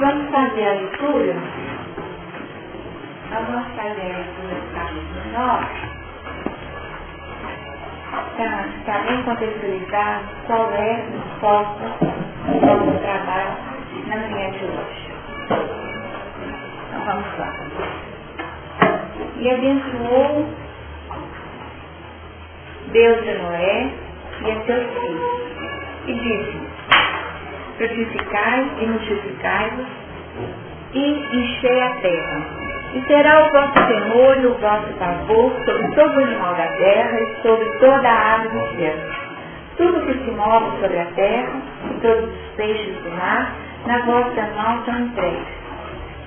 vamos fazer a leitura. Nós vamos fazer a leitura do capítulo 9. Está bem contextualizado qual é o foco do nosso trabalho na manhã de hoje. Então vamos lá. E abençoou Deus a Noé e a seus filhos, e disse: frutificai e multiplicai-vos e enchei a terra. E será o vosso temor e o vosso pavor sobre todo o animal da terra e sobre toda a ave do céu. Tudo que se move sobre a terra e todos os peixes do mar, na vossa mão são entregues.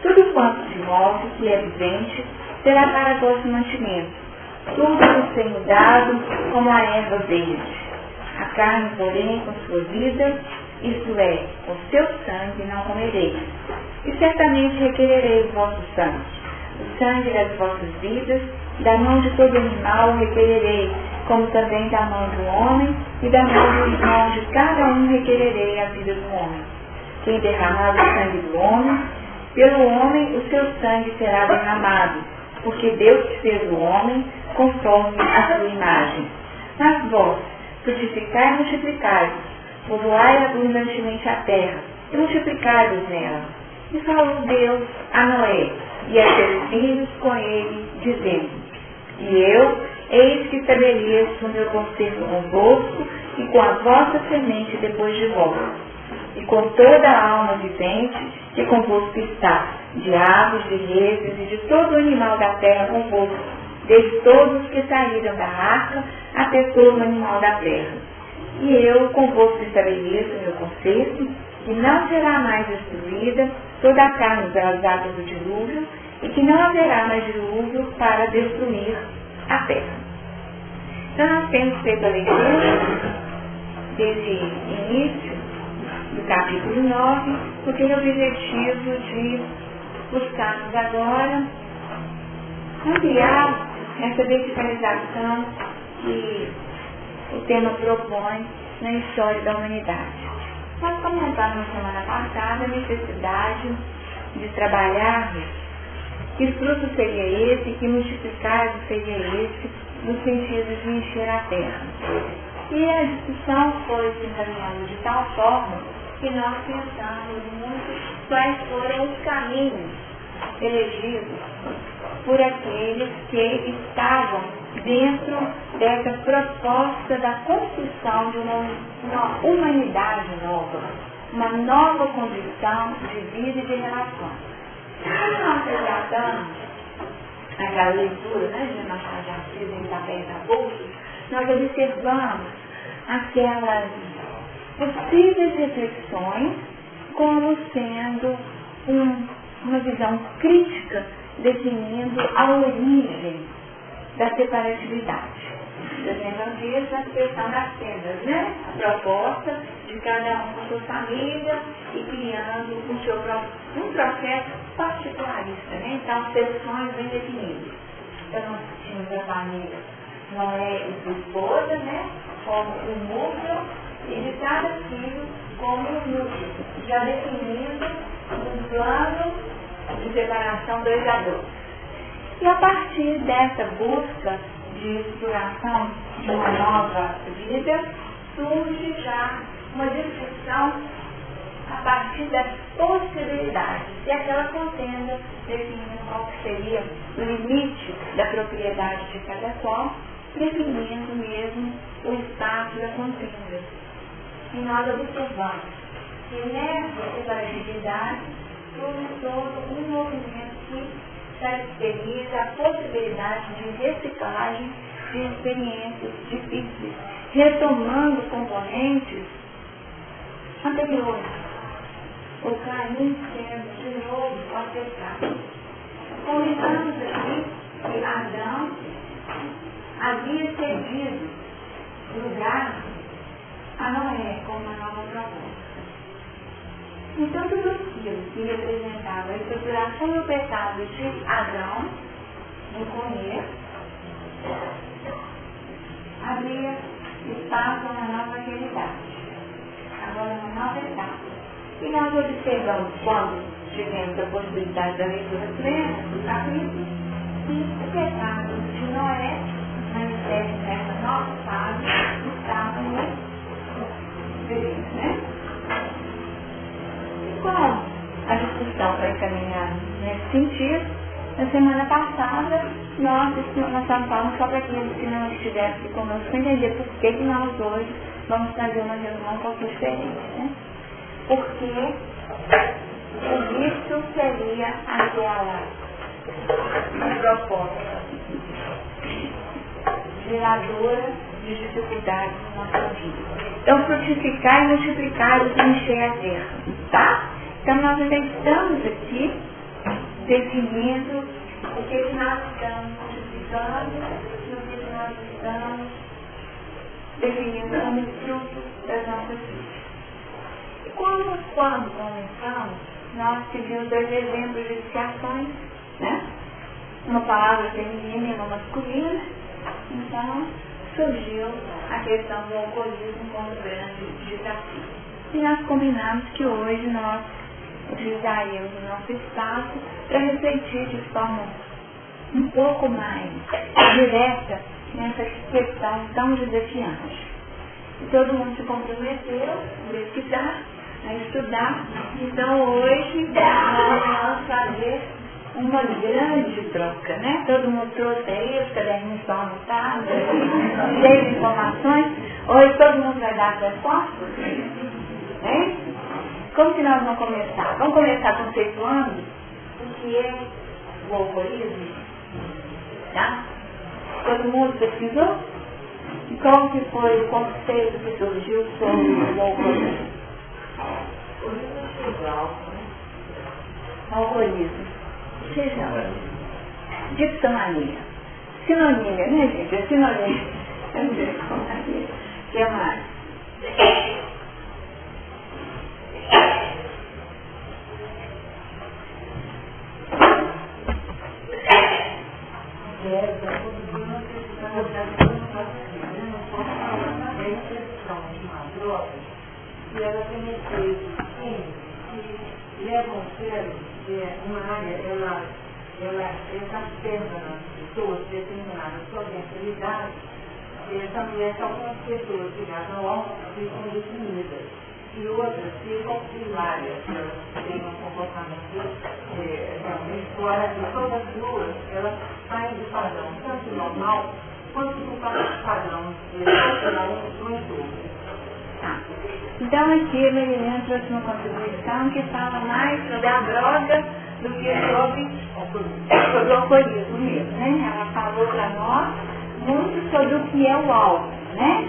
Tudo quanto se move, que é vivente, será para vosso mantimento. Tudo vos tenho dado como a erva verde. A carne, porém, com sua vida, isto é, com seu sangue não comereis. E certamente requererei o vosso sangue. O sangue das vossas vidas, da mão de todo animal o requererei, como também da mão do homem, e da mão de cada um requererei a vida do homem. Quem derramar o sangue do homem, pelo homem o seu sangue será derramado, porque Deus fez o homem conforme a sua imagem. Mas vós, frutificai e multiplicai-vos, povoai abundantemente a terra, e multiplicai-vos nela. E falou Deus a Noé e a seus filhos com ele, dizendo: e eu, eis que estabeleço o meu concerto convosco e com a vossa semente depois de vós, e com toda a alma vivente que convosco está, de aves, de reses e de todo o animal da terra convosco, desde todos os que saíram da arca até todo o animal da terra. E eu convosco estabeleço o meu concerto, que não será mais destruída toda a carne pelas águas do dilúvio, e que não haverá mais dilúvio para destruir a terra. Então nós temos feito a leitura desse início do capítulo 9, porque é o objetivo de buscarmos agora ampliar essa verticalização que o tema propõe na história da humanidade. Nós comentamos na semana passada a necessidade de trabalharmos que fruto seria esse, que multiplicado seria esse, no sentido de encher a terra. E a discussão foi se encaminhando de tal forma que nós pensamos muito quais foram os caminhos elegidos por aqueles que estavam dentro dessa proposta da construção de uma humanidade nova, uma nova condição de vida e de relações. Quando nós resgatamos aquela leitura, de Machado de Assis em Papéis Avulsos, nós observamos aquelas possíveis reflexões como sendo uma visão crítica definindo a origem da separatividade. Dizendo disso a questão das tendas, né? A proposta de cada um com sua família e criando um processo particularista, né? Então, sessões bem definidas. Então, nós tínhamos a família Noé e sua esposa, né? Como o núcleo, e de cada filho como o núcleo, já definindo um plano de separação 2 a 2. E a partir dessa busca de exploração de uma nova vida, surge já uma discussão a partir das possibilidades e aquela contenda definindo qual seria o limite da propriedade de cada qual, definindo mesmo o espaço da contenda. E nós observamos que nessa separatividade surge todo um movimento que caracteriza a possibilidade de reciclagem de experiências difíceis, retomando componentes anteriores, o caminho sendo de novo afetado. Combinamos aqui que Adão havia cedido lugar a Noé como uma nova proposta. Então, tudo aquilo que representava a estruturação do pecado de Adão, no começo, abria espaço a uma nova realidade, agora uma nova etapa. E nós observamos quando tivemos a possibilidade da leitura plena do capítulo, e o pecado de Noé, manifesta nessa nova fase, estava no período, né? E como a discussão vai caminhar nesse sentido, na semana passada, nós estamos falando só para aqueles que não estiveram aqui conosco para entender por que nós hoje vamos fazer uma reunião um pouco diferente, né? Porque o vício seria aquela proposta geradora de dificuldades na nossa vida. Então, frutificar e multiplicar o que encher a terra, tá? Então, nós ainda estamos aqui definindo o que nós estamos multiplicando e o que nós estamos definindo como fruto das nossas vidas. E quando começamos, nós tivemos 2 exemplos de viciações, né? Uma palavra feminina e uma masculina. Então, surgiu a questão do alcoolismo como grande desafio. E nós combinamos que hoje nós utilizaríamos o nosso espaço para refletir de forma um pouco mais direta nessa questão tão desafiante. E todo mundo se comprometeu a pesquisar, a estudar. Então hoje nós vamos fazer uma grande troca, né? Todo mundo trouxe aí os caderninhos para anotar, cheio de informações. Hoje todo mundo vai dar as respostas, né? Como que nós vamos começar? Vamos começar conceituando o que é o alcoolismo, tá? Todo mundo pesquisou? E qual que foi o conceito que surgiu sobre o alcoolismo? Alcoolismo. Seja dipsomania. Sinonímia, né, gente? É sinonímia. O que mais? E ela tem efeitos químicos que levam a ser uma área, ela exacerba nas pessoas determinadas potencialidades. Também algumas pessoas ligadas ao álcool ficam definidas e outras ficam primárias, elas têm um comportamento realmente fora de todas as duas, elas saem do padrão tanto normal quanto do padrão do entorno. Tá. Então aqui a Marilene trouxe uma contribuição que fala mais sobre a droga do que sobre o alcoolismo mesmo, né? Ela falou para nós muito sobre o que é o álcool, né?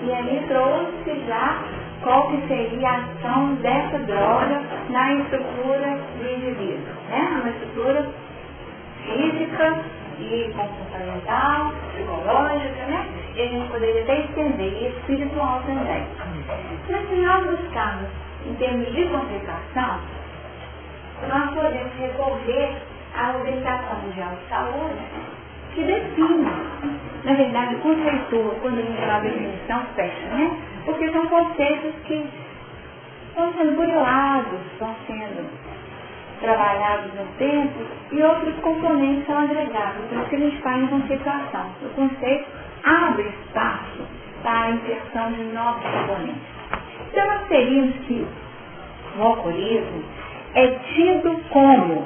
E aí trouxe já qual que seria a ação dessa droga na estrutura do indivíduo, né? Uma estrutura física e comportamental, psicológica, né? E a gente poderia até estender, e espiritual também. Mas se nós buscarmos em termos de concentração, nós podemos recorrer à Organização Mundial de Saúde, que define, na verdade, conceitua, quando a gente fala de definição, fecha, né? Porque são conceitos que vão sendo burilados, vão sendo trabalhados no tempo, e outros componentes são agregados. Por isso que a gente fala em conceituação. O conceito abre espaço para a inserção de novos componentes. Então, nós teríamos que o alcoolismo é tido como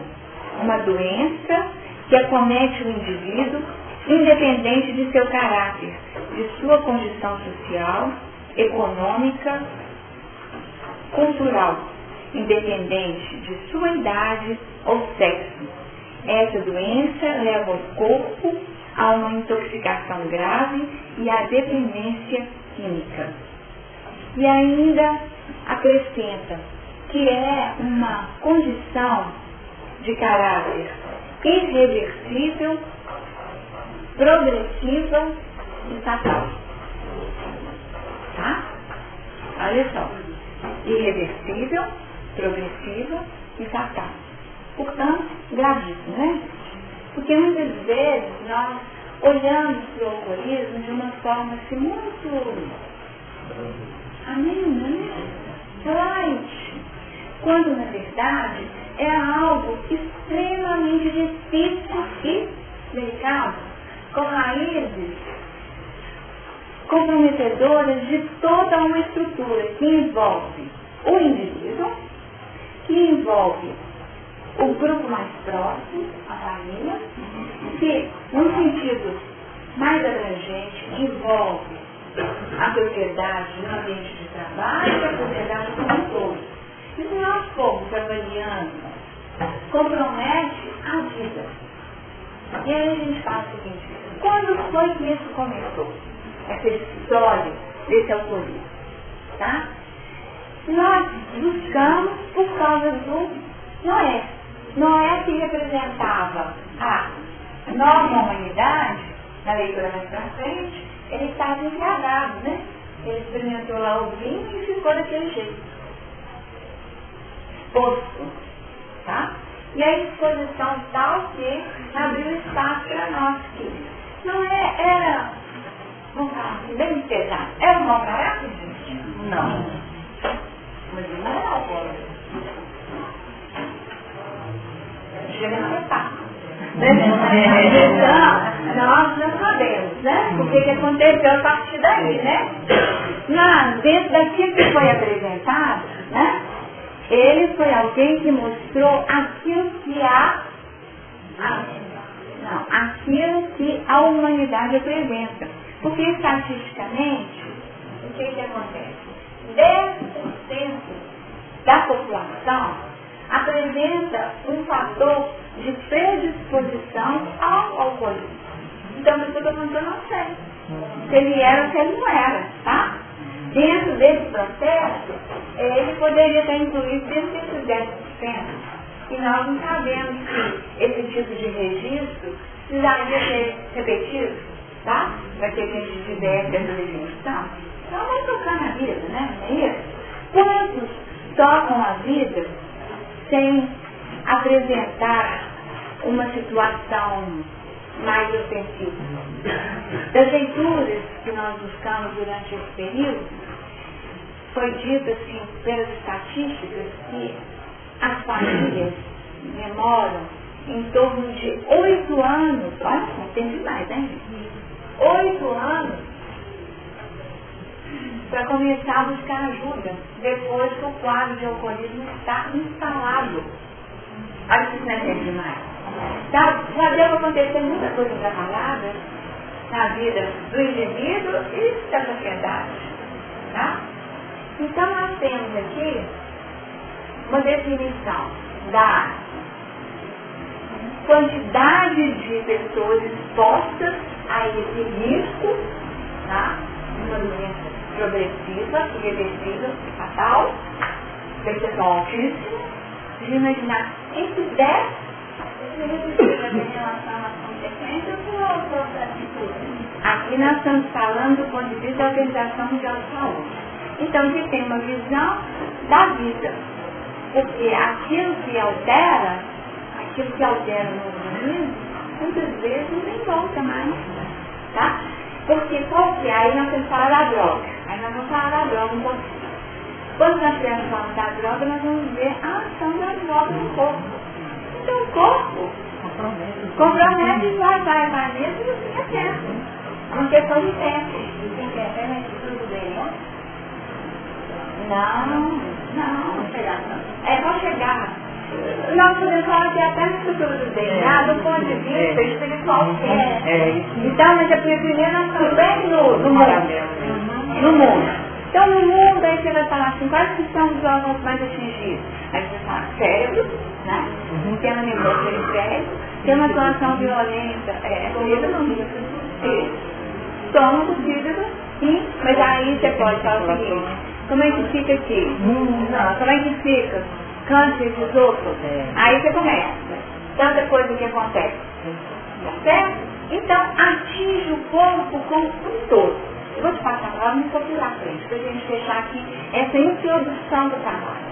uma doença que acomete o indivíduo, independente de seu caráter, de sua condição social, econômica, cultural, independente de sua idade ou sexo. Essa doença leva o corpo a uma intoxicação grave e à dependência química. E ainda acrescenta que é uma condição de caráter irreversível, progressiva e fatal. Tá? Olha só. Irreversível, progressiva e fatal. Portanto, gravíssimo, né? Porque muitas vezes nós olhamos para o alcoolismo de uma forma assim muito amena, né? Light. Quando na verdade é algo extremamente difícil e delicado, com raízes comprometedoras de toda uma estrutura que envolve o indivíduo, que envolve o grupo mais próximo, a família, que, num sentido mais abrangente, envolve a sociedade no ambiente de trabalho e a sociedade como um todo. E se nós formos avaliando, compromete a vida. E aí a gente fala o seguinte: quando foi que isso começou? Essa história desse autorismo, tá? Nós buscamos por causa do Noé. Noé que representava a nova humanidade, na leitura mais pra frente, ele estava embriagado, né? Ele experimentou lá o vinho e ficou daquele jeito. Exposto, tá? E a exposição tal que abriu espaço para nós que não era, vamos falar assim, bem pesado. Era um mau caráter, gente? Não. Mas ele não era alcoólatra. Chega na metade. Então, nós não sabemos, né? O que aconteceu a partir daí, né? Mas, dentro daquilo que foi apresentado, né? Ele foi alguém que mostrou aquilo que aquilo que a humanidade apresenta. Porque, estatisticamente, o que acontece? 10% da população apresenta um fator de predisposição ao alcoolismo. Então, isso que eu estou falando, eu não sei se ele era ou se ele não era, tá? Dentro desse processo, ele poderia estar incluído dentro desses 10%. E nós não sabemos se esse tipo de registro precisaria ser repetido, tá? Para que a gente tivesse essa definição. Então, vamos tocar na vida, né? É isso? Quantos tocam a vida sem apresentar uma situação mais ofensiva? Das leituras que nós buscamos durante esse período, foi dito assim, pelas estatísticas, que as famílias demoram em torno de 8 anos, olha, tem demais, hein? 8 anos para começar a buscar ajuda, depois que o quadro de alcoolismo está instalado. Olha que isso não é demais. Tá? Já deu para acontecer muita coisa atrapalhada na vida do indivíduo e da sociedade. Tá? Então nós temos aqui uma definição da quantidade de pessoas expostas a esse risco, tá? Uma doença progressiva, irreversível, fatal, percentual altíssimo, de imaginar entre 10 em relação às consequências ou outra atitude. Aqui nós estamos falando do ponto de vista da Organização Mundial de Saúde. Então, a gente tem uma visão da vida, porque aquilo que altera no organismo, muitas vezes nem volta mais, tá? Porque qual que é? Aí nós temos que falar da droga. Aí nós vamos falar da droga um pouquinho. Quando nós estivermos falando da droga, nós vamos ver a ação da droga no corpo. Então o corpo compromete e vai mesmo e você quer certo. É uma questão de tempo. Quem quer ver, mas tudo bem, né? Não. É para chegar. Nós podemos falar que até no futuro do DNA, do ponto de vista espiritual. Então, mas primeiro nós estamos bem no mundo. Então, no mundo, aí você vai falar assim, quais que são os órgãos mais atingidos? Aí você fala cérebro, né? Tem uma neurose periférica, tem uma atuação violenta, estômago, fígado, sim, mas aí você pode falar o seguinte, como é que fica aqui? Como é que fica? Câncer de esôfago. Aí você começa. Tanta coisa que acontece. Tá certo? Então, atinge o corpo como um todo. Eu vou te passar agora no pouquinho à frente, para a gente fechar aqui essa introdução do trabalho.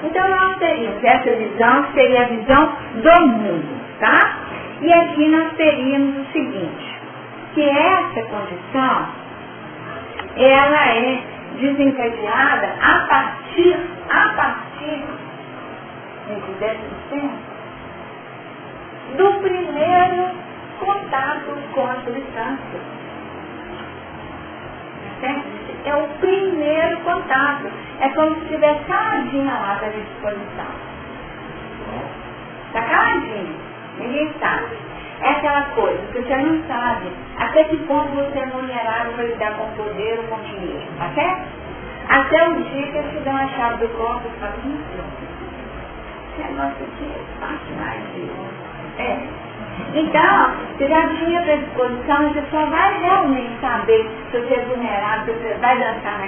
Então, nós teríamos essa visão, que seria a visão do mundo, tá? E aqui nós teríamos o seguinte, que essa condição, ela é desencadeada a partir nesse 10%, do primeiro contato com a substância. Certo? É o primeiro contato. É como se tivesse caladinha lá à disposição. Está caladinho. Ninguém sabe. É aquela coisa que você não sabe até que ponto você é vulnerável para lidar com poder ou com dinheiro. Tá certo? Até o dia que eles te dão a chave do corpo e falam, esse negócio aqui é fácil mais de... Então, você já tinha predisposição, você só vai realmente saber se você é vulnerável, se você vai dançar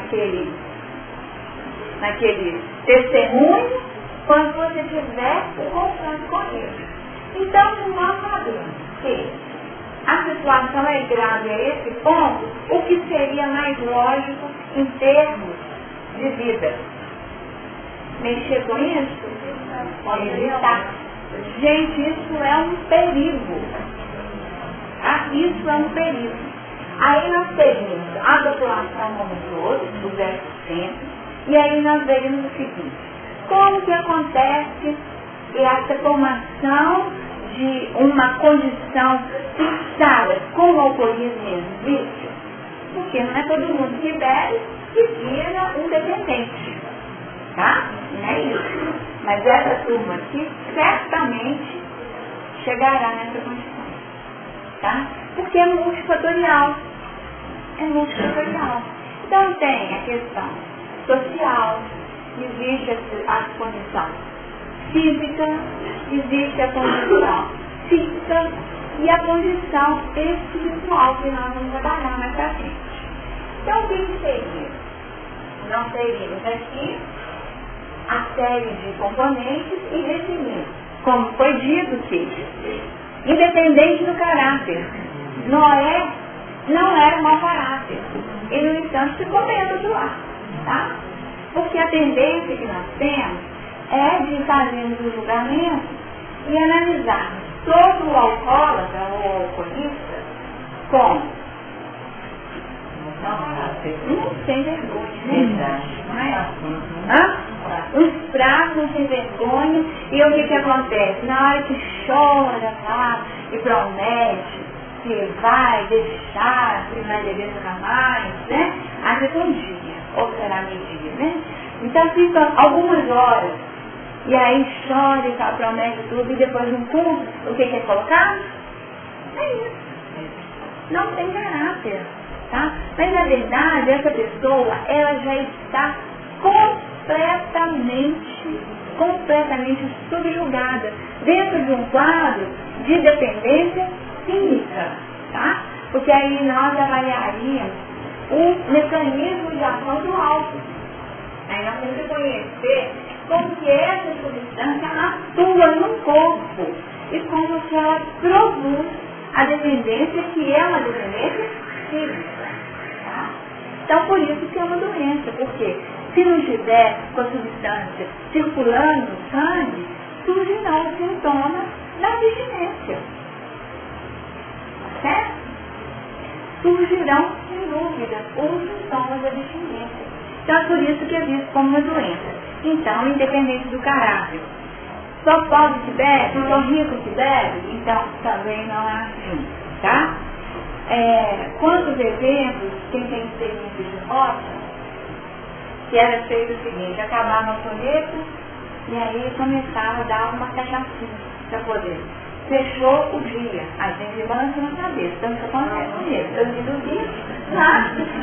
naquele testemunho, quando você tiver o confronto com ele. Então, nós sabemos que a situação é grave a esse ponto, o que seria mais lógico em termos de vida. Mexer com isso? Evitar. Gente, isso é um perigo. Isso é um perigo. Aí nós teríamos a população como um todo, do 10%, e aí nós veríamos o seguinte: como que acontece essa formação de uma condição fixada com o alcoolismo e o vício? Porque não é todo mundo que bebe que vira um dependente. Tá? Não é isso. Mas essa turma aqui certamente chegará nessa condição. Tá? Porque é multifatorial. Então tem a questão social, existe a condição física, existe a condição fixa e a condição espiritual que nós vamos trabalhar mais pra frente. Então o que seria? Nós teríamos aqui a série de componentes e definir, como foi dito que, independente do caráter, Noé não era mau caráter. E, no entanto, ficou medo do ar. Tá? Porque a tendência que nós temos é de fazermos o julgamento e analisarmos todo o alcoólatra ou alcoolista como sem vergonha. Uns fracos sem vergonha. E o que acontece? Na hora que chora lá e promete que vai deixar, que vai beber nunca mais, né? Às vezes um dia, ou será meio-dia, né? Então fica algumas horas e aí chora e tal, promete tudo e depois no fundo, o que é colocado? É isso. Não tem caráter. Tá? Mas na verdade essa pessoa ela já está completamente subjugada dentro de um quadro de dependência química, tá? Porque aí nós avaliaríamos o mecanismo de ação do álcool. Aí nós temos que conhecer como que essa substância atua no corpo e como que ela produz a dependência que é uma dependência química. Tá? Então por isso que é uma doença, porque se não tiver com a substância circulando no sangue, surgirão os sintomas da abstinência. Certo? Surgirão, sem dúvida, os sintomas da abstinência. Então é por isso que é visto como uma doença. Então, independente do caráter, só pobre que bebe, só rico que bebe, então também não é assim, tá? Quantos exemplos, quem tem experiência de roça, que era feito o seguinte: acabava o folheto e aí começava a dar uma cachaçinha para poder. Fechou o dia, a gente balança na cabeça, então isso acontece mesmo. Eu digo o dia, tá?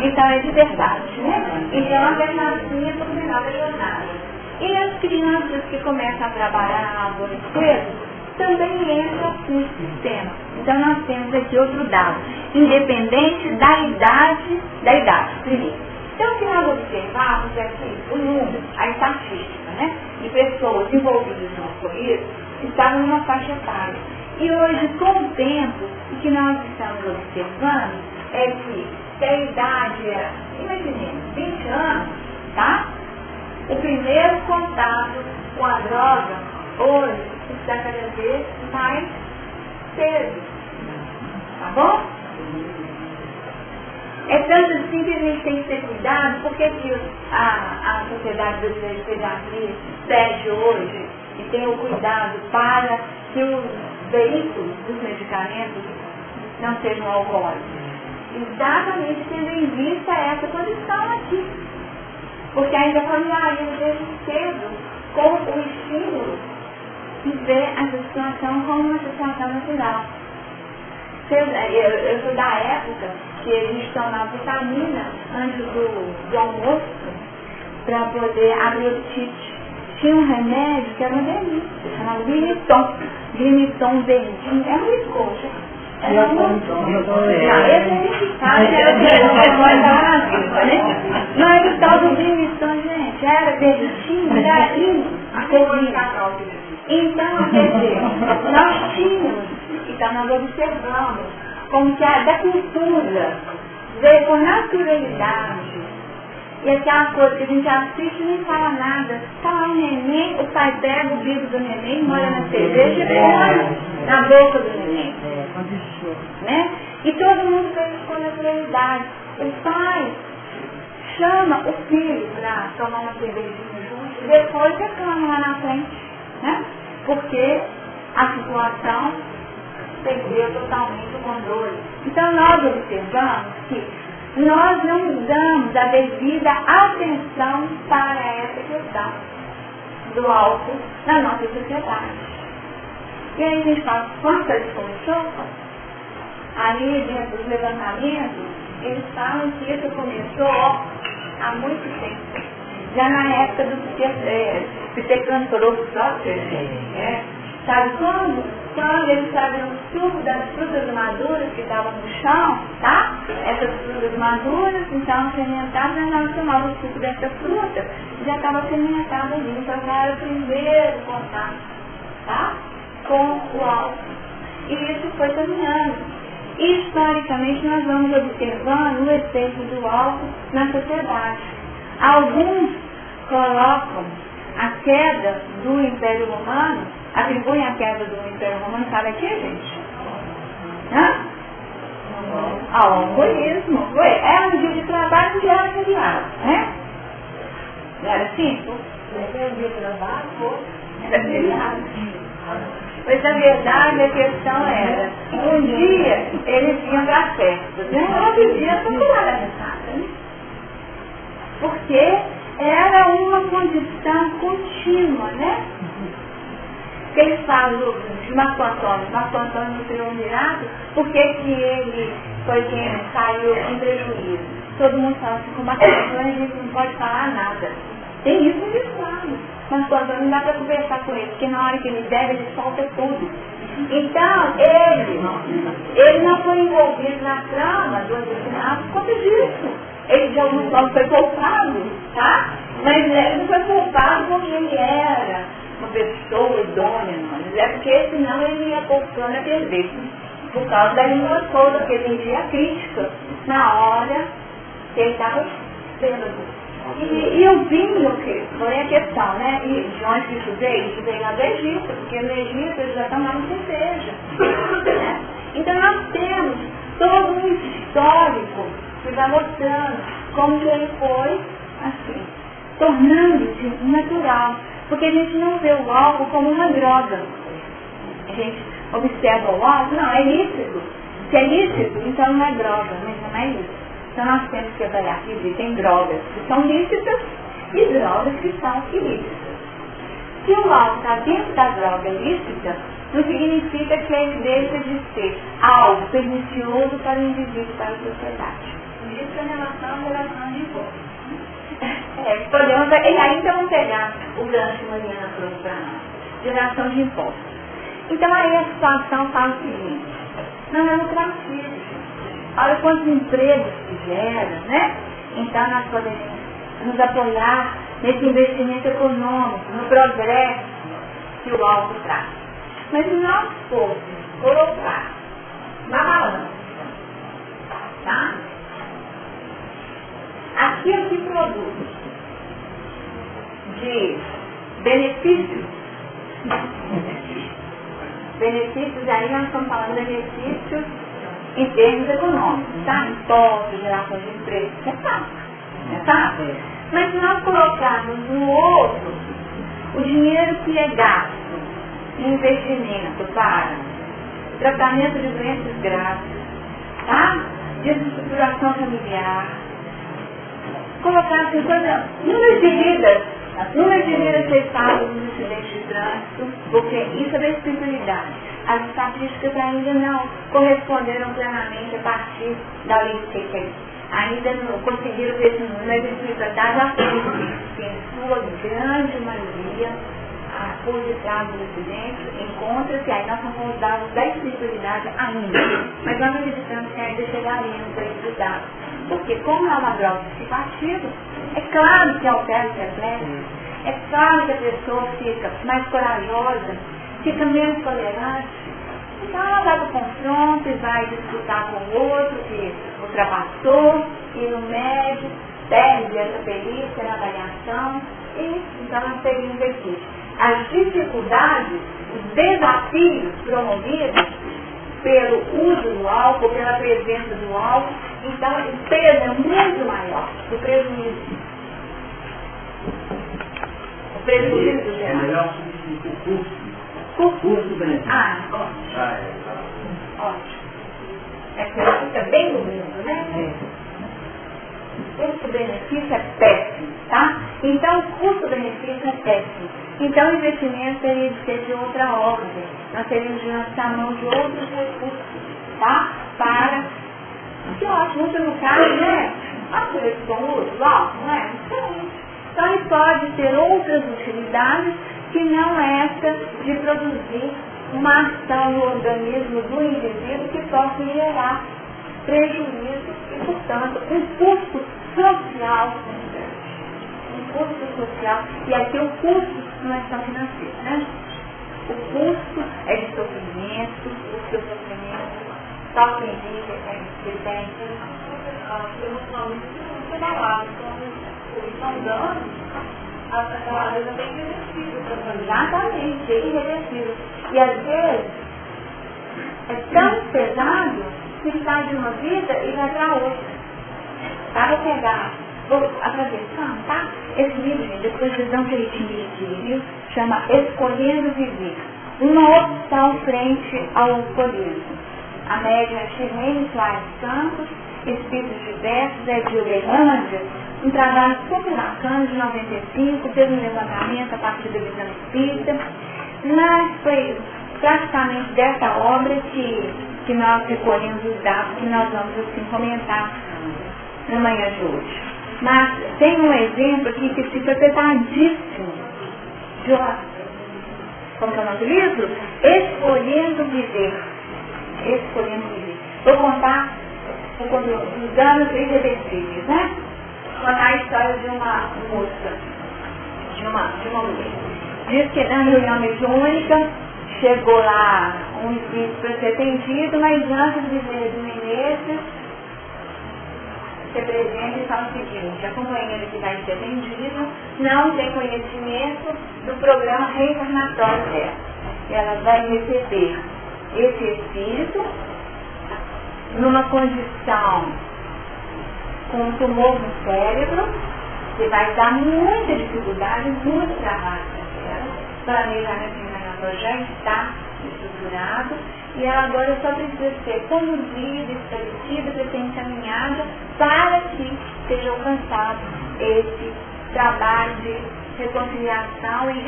Então é de verdade, né? Então a cachaçinha para o final da jornada. E as crianças que começam a trabalhar cedo também entram no sistema. Então nós temos aqui outro dado, independente da idade, primeiro. Então o que nós observamos aqui, o número, a estatística, né, de pessoas envolvidas no alcoolismo estavam numa faixa etária. E hoje, com o tempo, o que nós estamos observando é que a idade era, imaginemos, 20 anos, tá? O primeiro contato com a droga hoje está cada vez mais cedo. Tá bom? É tanto assim que a gente tem que ter cuidado, porque que a Sociedade Brasileira de Pediatria pede hoje e tem o cuidado para que os veículos dos medicamentos não sejam alcoólicos. Exatamente tendo em vista essa condição aqui. Porque ainda familiariza desde cedo com o estímulo e vê essa situação como uma situação natural. Eu sou da época que a gente tomava vitamina antes do almoço para poder abrir o apetite. Tinha um remédio que era uma delícia, chamado Gliniton verdinho, é muito coxa. Não, esse é eficaz, mas o tal do Gliniton, gente, era verdinho, era lindo. Então, quer dizer, nós tínhamos, então nós observamos como que a da cultura veio com naturalidade. E aquela coisa que a gente assiste e nem fala nada. Tá lá o neném, o pai pega o bico do neném, molha na cerveja e põe na boca do neném. Né? E todo mundo fez isso com naturalidade. O pai chama o filho para tomar uma cervejinha junto e depois reclama lá na frente. Né? Porque a situação perdeu totalmente o controle. Então nós observamos que nós não damos a devida atenção para essa questão do álcool na nossa sociedade. E aí a gente fala, quando isso começou, ali dentro dos levantamentos, eles falam que isso começou há muito tempo. Já na época do Pitecanthropus, sabe quando? Quando eles faziam o suco das frutas maduras que estavam no chão, tá? Essas frutas maduras, então fermentadas, nós tomávamos o suco dessa fruta, já estava fermentada ali, então já era o primeiro contato, tá? Com o álcool. E isso foi caminhando. Historicamente nós vamos observando o efeito do álcool na sociedade. Alguns colocam a queda do Império Romano, atribuem a queda do Império Romano, sabe aqui, gente? Ao alcoolismo. Era um dia de trabalho que era feriado, né? Não era assim? Era um dia de trabalho, era feriado. Mas na verdade a questão era, um dia eles iam para as festas, né? Outro dia não foi nada ressada, né? Porque era uma condição contínua, né? Que eles falam de Marco Antônio no triunvirato, porque que ele foi quem saiu em prejuízo. Todo mundo fala assim, com Marco Antônio a gente não pode falar nada. Tem isso eles falam. Marco Antônio não dá para conversar com ele, porque na hora que ele deve, ele solta tudo. Então, ele não foi envolvido na trama do assassinato por conta disso. Ele de algum modo foi culpado, tá? Mas ele não foi culpado porque ele era uma pessoa idônea, não. É porque senão ele ia colocando a perder. Por causa da língua toda, porque ele envia crítica na hora que ele estava sendo. E o vinho, que foi a questão, né? E de onde que isso veio? Isso veio lá do Egito, porque no Egito eles já tomavam cerveja. Né? Então nós temos todo um histórico que vai mostrando como que ele foi, assim, tornando-se natural. Porque a gente não vê o álcool como uma droga. A gente observa o álcool, não, é lícito. Se é lícito, então não é droga, mas não é lícito. Então nós temos que avaliar que existem drogas que são lícitas e drogas que são ilícitas. Se o álcool está dentro da droga lícita, não significa que ele deixa de ser algo pernicioso para o indivíduo, para a sociedade. Isso é relação de imposto. E aí então vamos pegar o gancho que Mariana trouxe para nós. Geração de impostos. Então aí a situação fala o seguinte, não é lucrativo. Olha quantos empregos que gera, né? Então nós podemos nos apoiar nesse investimento econômico, no progresso que o álcool traz. Mas se nós fôssemos colocar na balança, tá? Aquilo que produz de benefícios, aí nós estamos falando de benefícios em termos econômicos, tá? Impostos, geração de emprego, é fácil, tá? Mas se nós colocarmos no outro O dinheiro que é gasto em investimento para tratamento de doenças graves, tá? Desestruturação familiar, colocar assim, número de vidas ceifadas nos acidentes de trânsito, porque isso é da espiritualidade. As estatísticas ainda não corresponderam plenamente a partir da lei de Keynes. Ainda não conseguiram ver esse número, mas a espiritualidade afirma que em sua grande maioria, por detrás do acidente, encontra-se, aí nós somos os dados da espiritualidade ainda, mas nós acreditamos que ainda chegaremos a esses dados. Porque como é uma droga psicoativa, é claro que altera o reflexo, é claro que a pessoa fica mais corajosa, fica menos tolerante, então ela vai para o confronto e vai disputar com o outro que ultrapassou, ir no médico, perde essa perícia na avaliação, e então nós teríamos aqui as dificuldades, os desafios promovidos pelo uso do álcool, pela presença do álcool, então o peso é muito maior do prejuízo. O prejuízo geral. É melhor substituir o custo-benefício. Ótimo. É que fica bem no mundo, né? Custo-benefício é péssimo, tá? Então, o custo-benefício é péssimo. Então, o investimento teria de ser de outra ordem. Nós teríamos de lançar mão de outros recursos, tá? Para, que eu acho muito no caso, né? A coisa com o uso, não é? Então, ele pode ter outras utilidades que não essa de produzir uma ação no organismo do indivíduo que possa gerar prejuízo e, portanto, um custo social. Um custo social. E aqui o custo não é só financeiro, né? O custo é de sofrimento, o seu sofrimento só quem vive é que tem emocionalmente muito abalado. Então, estão dando a vida bem irreversível. Exatamente, irreversível. E às vezes é tão pesado que sai de uma vida e vai para outra. Tá? Vou pegar, vou atravessar, tá? Esse livro, gente, depois vocês dão um jeitinho de adquirir, viu? Chama Escolhendo Viver. Uma opção frente ao alcoolismo. A médium é Shirlene Soares Santos, Espíritos Diversos, é de Uberlândia, um trabalho super bacana de 95, fez um levantamento a partir da visão espírita, mas foi praticamente dessa obra que nós recolhemos os dados que nós vamos assim comentar na manhã de hoje. Mas tem um exemplo aqui que fica petadíssimo de uma, como é o nome do livro? Escolhendo Viver. Escolhendo Viver. Vou contar os danos irreversíveis, né? Vou contar a história de uma moça, de uma mulher. Diz que na reunião mediúnica chegou lá um espírito para ser atendido, mas antes de ver do Menezes se presente e fala o seguinte: a companheira que vai ser atendida não tem conhecimento do programa reencarnatório dela. Ela vai receber esse espírito numa condição com um tumor no cérebro, que vai dar muita dificuldade, muito trabalho para ela. O planejamento reencarnatório já está estruturado e ela agora só precisa ser conduzida, esclarecida, para ser encaminhada para que seja alcançado esse trabalho de reconciliação e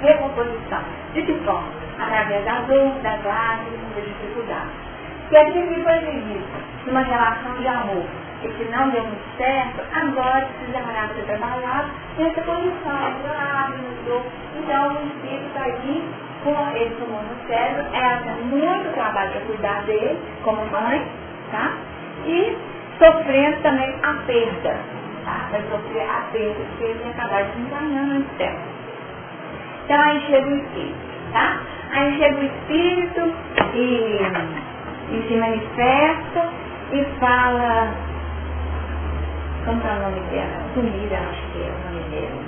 recomposição. De que forma? Através da dor, das lágrimas, da dificuldade. E aquilo que foi vivido numa relação de amor e que não deu muito certo, agora precisará ser trabalhado nessa condição de lágrimas, dor. Então o espírito está aí com esse tumor no cérebro, ela tem muito trabalho para cuidar dele, como mãe, tá? E sofrendo também a perda, tá? Vai sofrer a perda, porque ele tem acabado de desencarnando antes dela. Então aí chega o espírito, tá? Aí chega o espírito e se manifesta e fala, como é o nome dela? Sumida, acho que é o nome dela.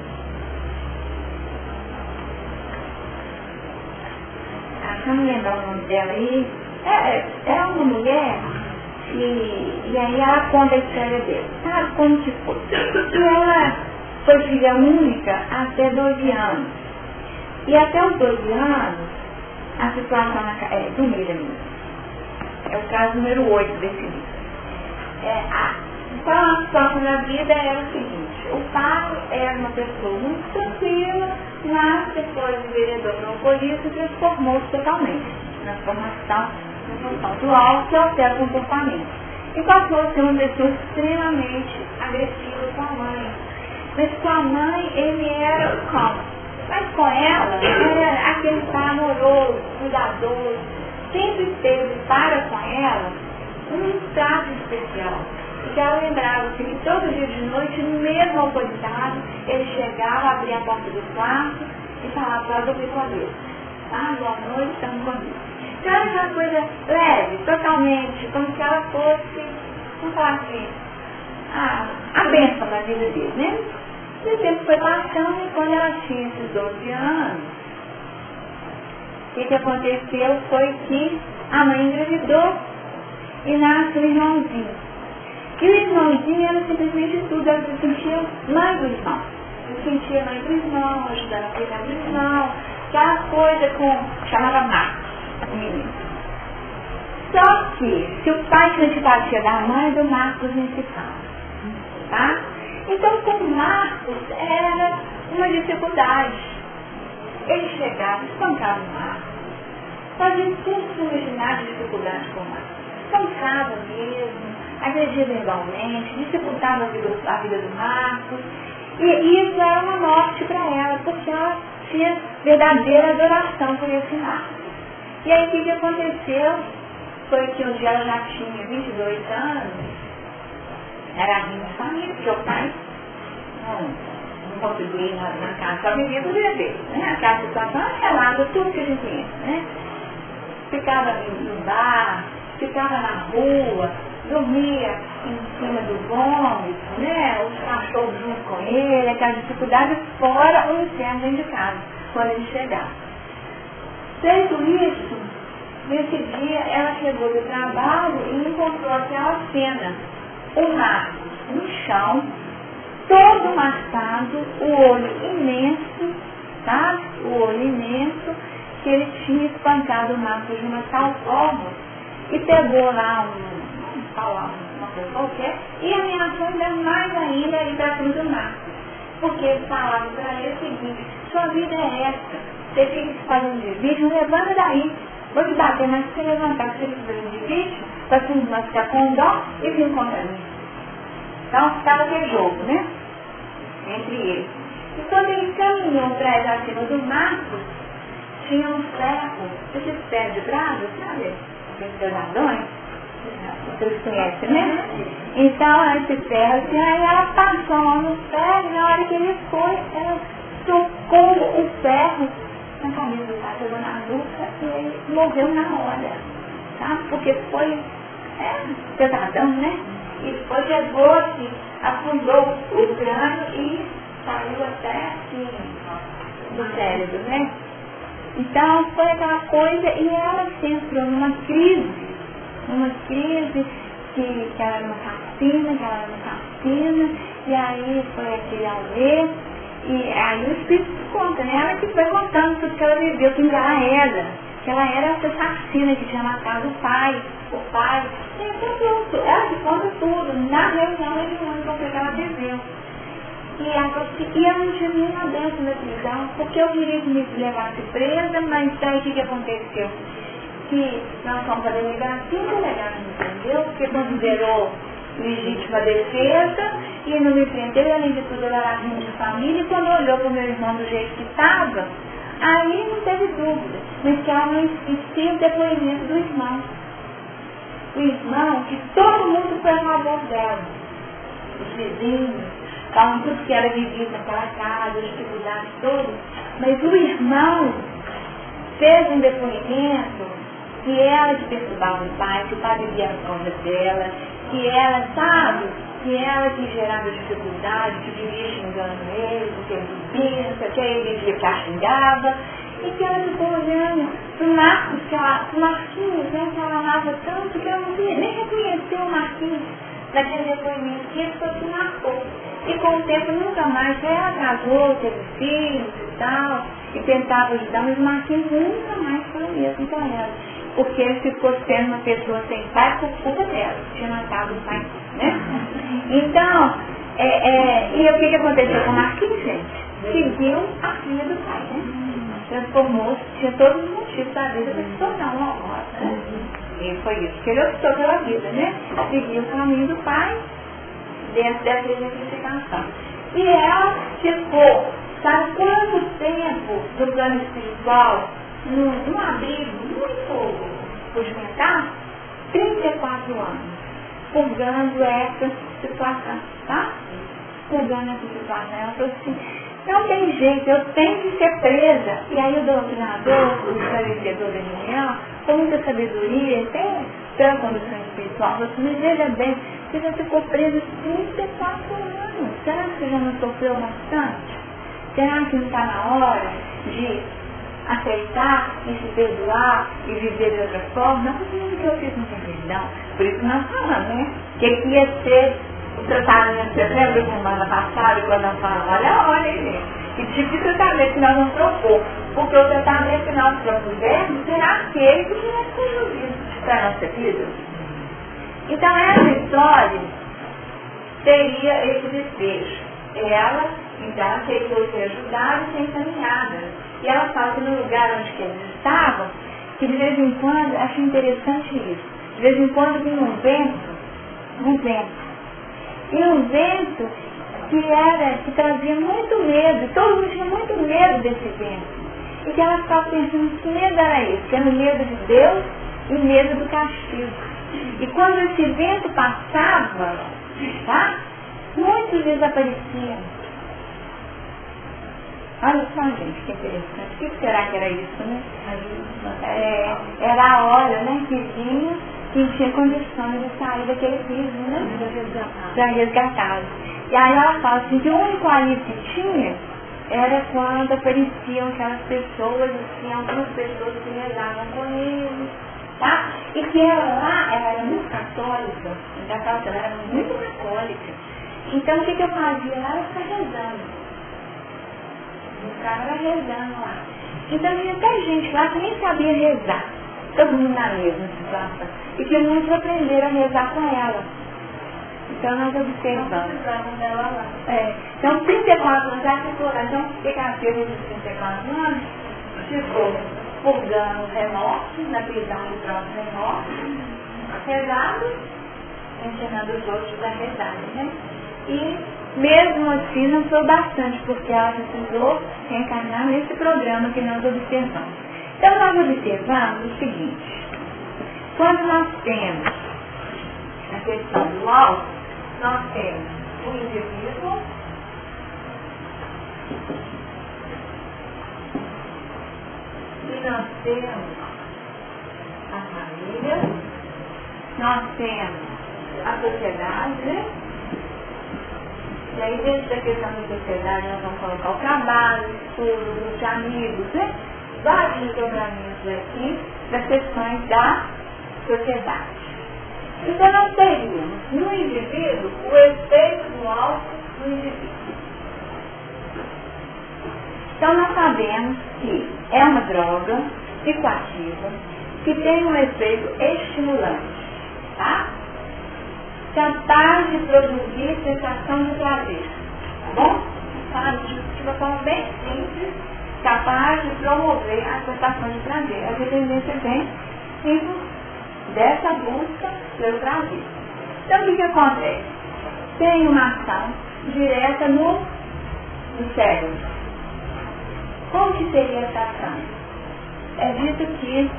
Não me lembrar o nome dela aí. É uma mulher e aí ela conta a história dela. Sabe como que foi? E ela foi filha única até 12 anos. E até os 12 anos, a situação do Miriam. É o caso número 8 desse livro. Então, a situação da vida era o seguinte: o pai era uma pessoa muito tranquila, mas depois o vereador no alcoolismo transformou-se totalmente na formação do álcool e altera o comportamento. E passou a ser uma pessoa extremamente agressiva com a mãe. Mas com a mãe ele era calmo. Mas com ela era aquele pai amoroso, cuidadoso, sempre teve para com ela um trato especial. E ela lembrava-se que todo dia de noite, mesmo alcoolizado, ele chegava, abria a porta do quarto e falava para ela dormir com a Deus. Tá? Boa noite, estamos com Deus. Então era uma coisa leve, totalmente, como se ela fosse, vamos falar assim, a bênção da vida dele, né? E o tempo foi passando e quando ela tinha esses 12 anos, o que aconteceu foi que a mãe engravidou e nasce um irmãozinho. E o irmãozinho era simplesmente tudo, ela se sentia mãe do irmão. Se sentia mãe do irmão, ajudando a cuidar do irmão, aquela coisa chamava Marcos, o menino. Só que, se o pai tinha antipatia da mãe, do Marcos nem se fala. Tá? Então, com o Marcos era uma dificuldade. Ele chegava, espancava o Marcos, fazia tudo que imaginar de dificuldade com o Marcos. Espancava mesmo, agredia verbalmente, dificultava a vida do Marcos. E isso era uma morte para ela, porque ela tinha verdadeira adoração por esse Marcos. E aí o que aconteceu? Foi que um dia ela já tinha 22 anos, era a minha família, porque o pai não conseguia ir na casa, só vivia do dia dele, né? Aquela situação relata tudo que a gente conhece, né? Ficava no bar, ficava na rua, dormia em cima do vômito, né? Os cachorros junto com ele, aquela dificuldade, fora o inferno dentro de casa, quando ele chegava. Feito isso, nesse dia ela chegou do trabalho e encontrou aquela cena. O Marcos no chão, todo marcado, o olho imenso, tá? O olho imenso, que ele tinha espancado o Marcos de uma tal forma e pegou lá uma coisa qualquer e ameaçou ainda mais ainda ir para cima do Marcos. Porque ele falava para ele o seguinte: sua vida é essa, você fica se fazendo de vítima, levanta daí. Vou te bater, mas se você levantar, você fica se fazendo de vítima, para sua irmã ficar com dó e vir contra mim. Então, estava aquele jogo, né? Entre eles. E quando ele caminhou para ir acima do Marcos, tinha um ferro, esses ferros de brasa, sabe? Aqueles pesadões. Vocês conhecem, né? Então, esse ferro, assim, aí ela passou a mão no ferro, e na hora que ele foi, ela tocou o ferro na cabeça do pai, pegou na nuca e ele morreu na hora, tá? Porque foi pesadão, né? E foi, levou-se, afundou o crânio e saiu até assim do cérebro, né? Então foi aquela coisa e ela se entrou numa crise que ela era uma cassina, e aí foi aquele auê. E aí o Espírito conta, né? Ela que foi contando tudo que ela viveu, que ela era essa assassina que tinha matado o pai. Ela que conta tudo, na reunião que ela viveu. E eu não tinha nenhuma dessa na prisão, porque eu queria que me levasse presa, mas daí o que aconteceu? Que nós fomos para a delegacia, o delegado não entendeu, porque considerou legítima defesa e não me prendeu, e além de tudo eu era ruim de família, e quando olhou para o meu irmão do jeito que estava, aí não teve dúvida, mas que ela não insistia o depoimento do irmão. O irmão, que todo mundo foi a favor dela, os vizinhos, falam tudo que ela vivia naquela casa, as dificuldades todas, mas o irmão fez um depoimento que ela que perturbava o pai, que o pai vivia as coisas dela, que ela, sabe, que ela que gerava dificuldade, que vivia xingando ele, porque ele vivia, que ele vivia que a xingava, e que ela ficou olhando pro Marcos, pro Marquinhos, né, que ela amava tanto, que ela não queria nem reconhecer o Marquinhos naquele depoimento, que ele foi que marcou. E com o tempo nunca mais, ela casou, teve filhos e tal, e tentava ajudar, mas o Marquinhos nunca mais foi o mesmo com ela. Porque ele ficou sendo uma pessoa sem pai por culpa dela, tinha matado o pai, né? Então, e o que aconteceu com o Marquinhos, gente? Seguiu a filha do pai, né? Transformou-se, tinha todos os motivos da vida para se tornar uma alcoólatra, né? E foi isso que ele optou pela vida, né? Seguiu o caminho do pai dentro dessa identificação. E ela ficou, sabe quanto tempo do plano espiritual num abrigo muito rudimentar? 34 anos, purgando essa situação, tá? Purgando essa situação. Ela falou assim, não tem jeito, eu tenho que ser presa. E aí o doutrinador, o esclarecedor da reunião, com muita sabedoria, pela condução espiritual, falou assim, mas veja bem, você já ficou presa 34 anos. Será que você já não sofreu bastante? Será que não está na hora de aceitar e se perdoar e viver de outra forma? Não, porque o que eu fiz não tem perdão. Por isso nós falamos, né? Que ia ser o tratamento, você lembra semana passada, quando nós falamos, olha, gente, que tipo de tratamento que nós não propomos? Porque o tratamento que nós propusemos será aquele que já é conduzido para a nossa vida. Então essa história teria esse desfecho. Ela, então, aceitou ser ajudada e ser encaminhada. E ela fala que no lugar onde que eles estavam, que de vez em quando, acho interessante isso, de vez em quando vinha um vento, e um vento que trazia muito medo, todo mundo tinha muito medo desse vento. E que ela ficava pensando que medo era esse, que era o medo de Deus e medo do castigo. E quando esse vento passava, tá? Muitos desapareciam. Olha só, gente, que interessante. O que será que era isso, né? Era a hora, né, que vinha, que tinha condições de sair daquele piso, né? Para resgatá-los. E aí ela fala assim, que o único alívio que tinha era quando apareciam aquelas pessoas, assim, algumas pessoas que rezavam com eles, tá? E que ela lá, ela era muito católica, ela era muito católica. Então o que eu fazia lá? Eu ficava rezando. Eu ficava rezando lá. Então tinha até gente lá que nem sabia rezar. Todo mundo na mesma situação. E que muitos aprenderam a rezar com ela. Então nós observamos. Então 34 anos já ficou lá. Então o que ela fez nesses 34 anos? Ficou purgando remorsos, na prisão do próprio remorso, rezado, ensinando os outros a rezar, né? E mesmo assim não foi bastante, porque ela precisou reencarnar nesse programa que nós observamos. Então nós observamos o seguinte, quando nós temos a questão do alto, nós temos o indivíduo, e nós temos a família, nós temos a sociedade, né? E aí dentro da questão da sociedade nós vamos colocar o trabalho, o estudo, o grupo de amigos, né? Vários desdobramentos aqui das questões da sociedade. Então nós teríamos no indivíduo o efeito do álcool no indivíduo. Então nós sabemos que é uma droga psicoativa que tem um efeito estimulante, tá? Capaz de produzir sensação de prazer, tá bom? De uma forma bem simples, capaz de promover a sensação de prazer. A dependência vem simples dessa busca pelo prazer. Então o que acontece? Tem uma ação direta no cérebro. Como que seria essa ação? É dito que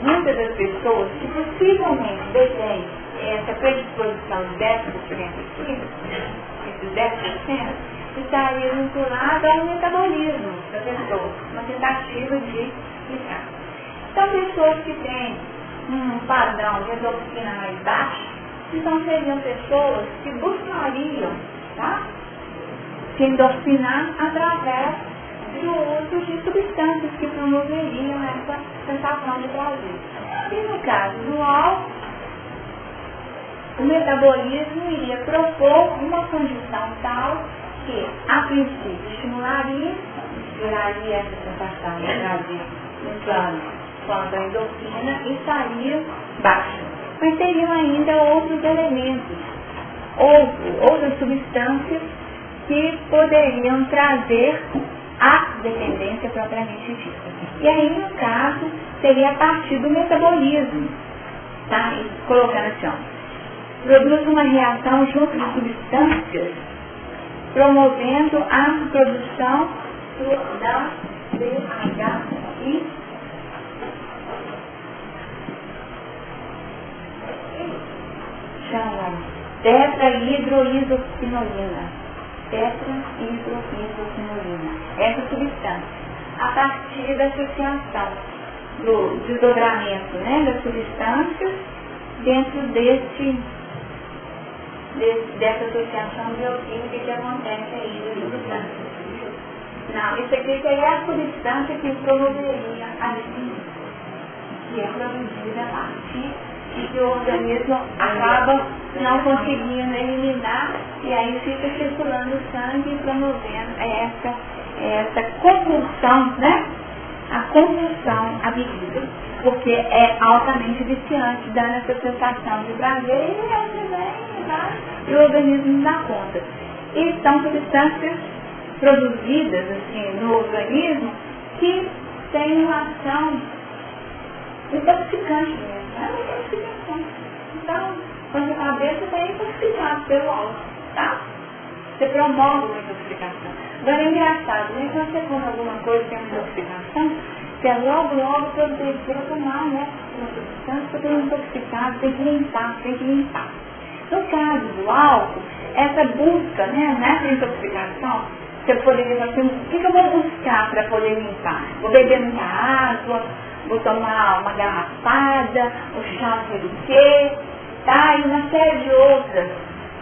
muitas das pessoas que possivelmente detêm essa predisposição de 10% aqui, esses 10%, estaria vinculado ao metabolismo da pessoa, uma tentativa de explicar. Então, pessoas que têm um padrão de endorfina mais baixo, então seriam pessoas que buscariam, tá? Se endorfinar através do uso de substâncias que promoveriam essa sensação de prazer. E no caso do álcool, o metabolismo iria propor uma condição tal que, a princípio, estimularia, geraria essa sensação de prazer no plano quanto a endorfina e estaria baixo. Mas teriam ainda outros elementos, outras substâncias que poderiam trazer a dependência propriamente dita. E aí, no caso, seria a partir do metabolismo, tá? E colocando assim, ó, produz uma reação junto de substâncias, promovendo a produção da DHI chama tetrahidroisoquinolina. Tetrahidroisoquinolina. Essa substância, a partir da associação do desdobramento, né, das substâncias dentro dessa associação bioquímica que acontece aí das substâncias. Não, isso aqui seria a substância que promoveria a definição, que é produzida a partir de que o organismo acaba não conseguindo eliminar e aí fica circulando o sangue e promovendo essa compulsão, né? A compulsão à bebida, porque é altamente viciante, dando essa sensação de prazer e o organismo não dá conta. E são substâncias produzidas assim, no organismo que têm uma ação intoxicante mesmo, é uma intoxicação. Então, quando a cabeça está intoxicada pelo álcool, tá? Você promove uma intoxicação. Agora é engraçado, né? Quando você come alguma coisa que tem uma intoxicação, você logo para você tomar, né? Uma substância para ter intoxicado, tem que limpar. No caso do álcool, essa busca, né? Nessa intoxicação, você poderia falar assim, o que eu vou buscar para poder limpar? Vou beber muita água, vou tomar uma garrafada, o chá não sei do quê, tá? E uma série de outras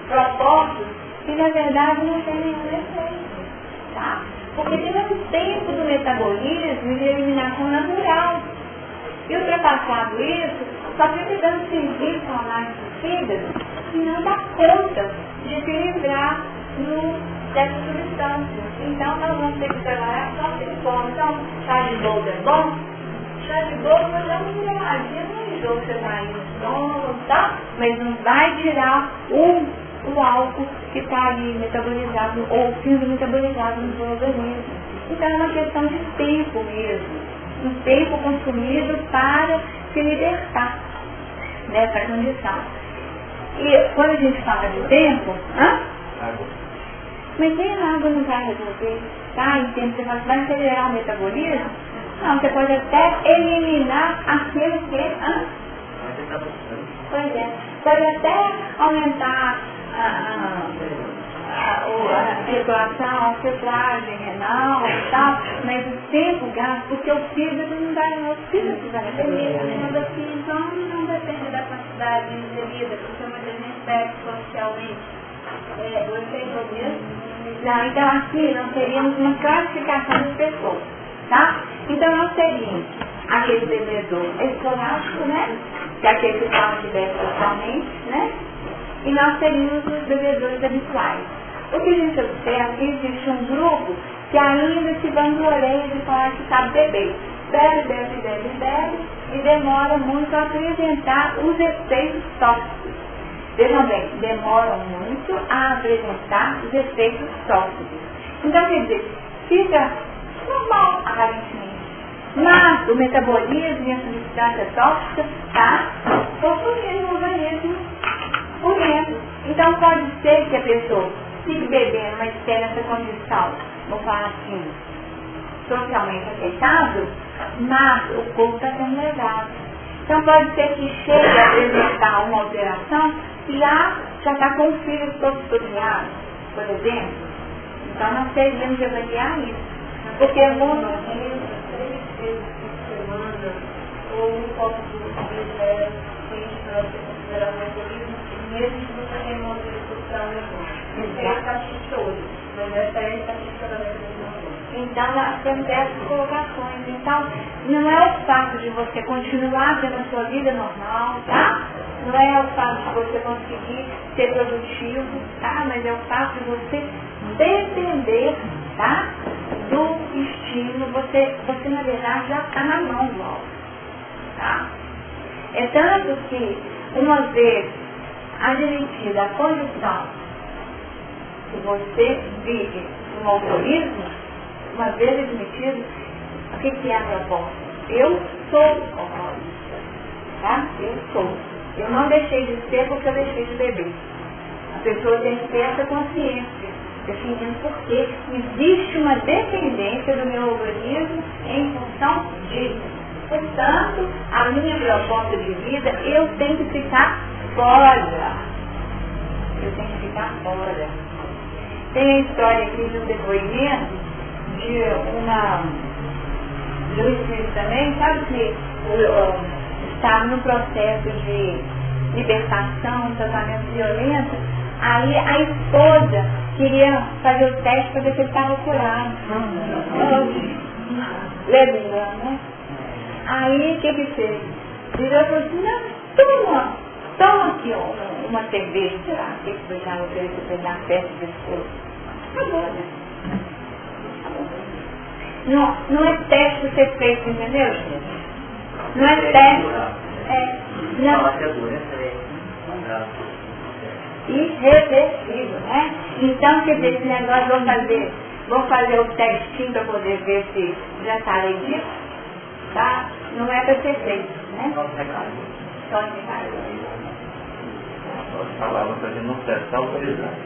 propostas que na verdade não tem nenhum efeito, tá? Porque tem um tempo do metabolismo e de eliminação natural. E ultrapassado isso, só fica dando serviço ao análise do fígado e não dá conta de equilibrar dessas substâncias. Então nós vamos ter que trabalhar só se for. Então, chá de boldo é bom? Chá de boldo vai dar uma mineradinha no enjoo que você está aí no estômago, tá? Mas não vai tirar o álcool que está ali metabolizado ou sendo metabolizado no seu organismo. Então é uma questão de tempo mesmo. Um tempo consumido para se libertar dessa condição. E quando a gente fala de tempo, mas nem a água não vai resolver, tá? Em tempo você vai acelerar o metabolismo? Não, você pode até eliminar aquilo que... Pois é, pode até aumentar a circulação, a filtragem renal e tal, mas o tempo gasto, porque o fígado não vai, o fígado vai depender. Mas o fígado não depende da quantidade de bebida, porque muita gente bebe socialmente. O efeito mesmo. Não, então aqui nós teríamos uma classificação de pessoas, tá? Então nós teríamos aquele bebedor esporádico, né? Que é aquele que fala que bebe socialmente, né? E nós teríamos os bebedores habituais. O que a gente observa é que existe um grupo que ainda se vangloria de falar que sabe beber. Bebe e demora muito a apresentar os efeitos tóxicos. Vejam bem, demoram muito a apresentar os efeitos tóxicos. Então, quer dizer, fica normal aparentemente. Mas o metabolismo e a substância tóxica está consumindo o organismo por dentro. Então pode ser que a pessoa fique bebendo, mas tenha essa condição, vamos falar assim, socialmente aceitável, mas o corpo está sendo levado. Então pode ser que chegue a apresentar uma alteração e já está com os filhos todos estudiados, por exemplo. Então nós teríamos de avaliar isso. Porque é muito 3 vezes por semana, ou um copo de café, para você considerar o metabolismo, mesmo que você tenha uma discussão isso é caprichoso, mas essa é caprichosamente. Então, nós temos essas colocações. Então, não é o fato de você continuar tendo a sua vida normal, tá? Não é o fato de você conseguir ser produtivo, tá? Mas é o fato de você depender, tá? Do estímulo. Você na verdade já está na mão logo, tá? É tanto que, uma vez admitida a condição que você vive no alcoolismo, uma vez admitido, o que é a proposta? Eu sou alcoólista, tá? Eu sou. Eu não deixei de ser porque eu deixei de beber. A pessoa tem que ter essa consciência, definindo por que existe uma dependência do meu organismo em função disso. Portanto, a minha proposta de vida, eu tenho que ficar fora. Eu tenho que ficar fora. Tem a história aqui de um depoimento de um espírito também, sabe que estava no processo de libertação, um tratamento violento, aí a esposa queria fazer o teste para ver se ele estava curado. Lembrando, né? Aí o que fez? Virou e falou assim, não, toma aqui uma cerveja, sei lá, o que foi já oferecer para ele na festa de esposa. Acabou, né? Não é teste para ser feito, entendeu, gente? Não é teste. Não. Irreversível, né? Então, quer dizer, esse negócio, vou fazer o testinho para poder ver se já estarei disso, tá? Não é para ser feito, né? Só de falava pra gente não testar o autorizado.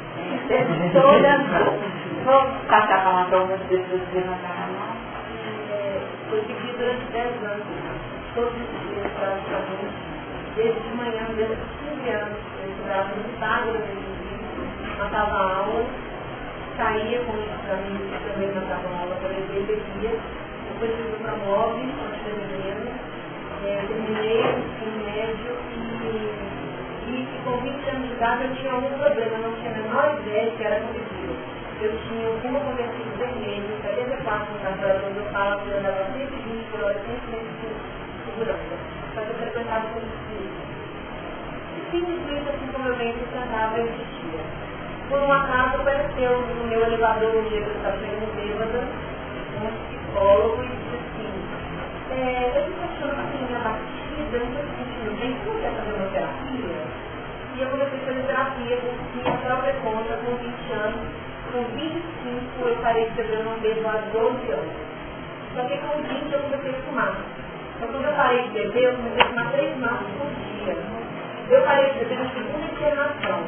Vou passar para uma pergunta de vocês levantar a mão. Eu vivi durante 10 anos, todos os dias, praticamente, desde de manhã, desde os 15 anos. Eu estudava no sábado, matava a aula, saía com os amigos que também matavam a aula para beber, bebia, depois fui para a MOB, continuei terminei o ensino médio e com 20 anos de idade eu tinha algum problema, eu não tinha a menor ideia de que era acontecido. Eu tinha alguma conversão vermelho, 74 no cartão, quando eu falo que eu andava 120 por hora, 120 de segurança. Mas eu frequentava com os filhos. E simplesmente assim como eu bem frequentava, eu existia. Por um acaso apareceu no meu elevador um dia que eu estava chegando bêbada, um psicólogo e disse assim, eu estou achando assim minha batida, eu não estou sentindo bem, você não quer fazer uma terapia? E eu comecei a fazer terapia por minha própria conta, com 20 anos. Com 25 eu parei de beber, eu não bebo há 12 anos. Só que com 20 eu comecei a fumar. Então quando eu parei de beber, eu comecei a fumar 3 maços por dia. Eu parei de beber na segunda internação.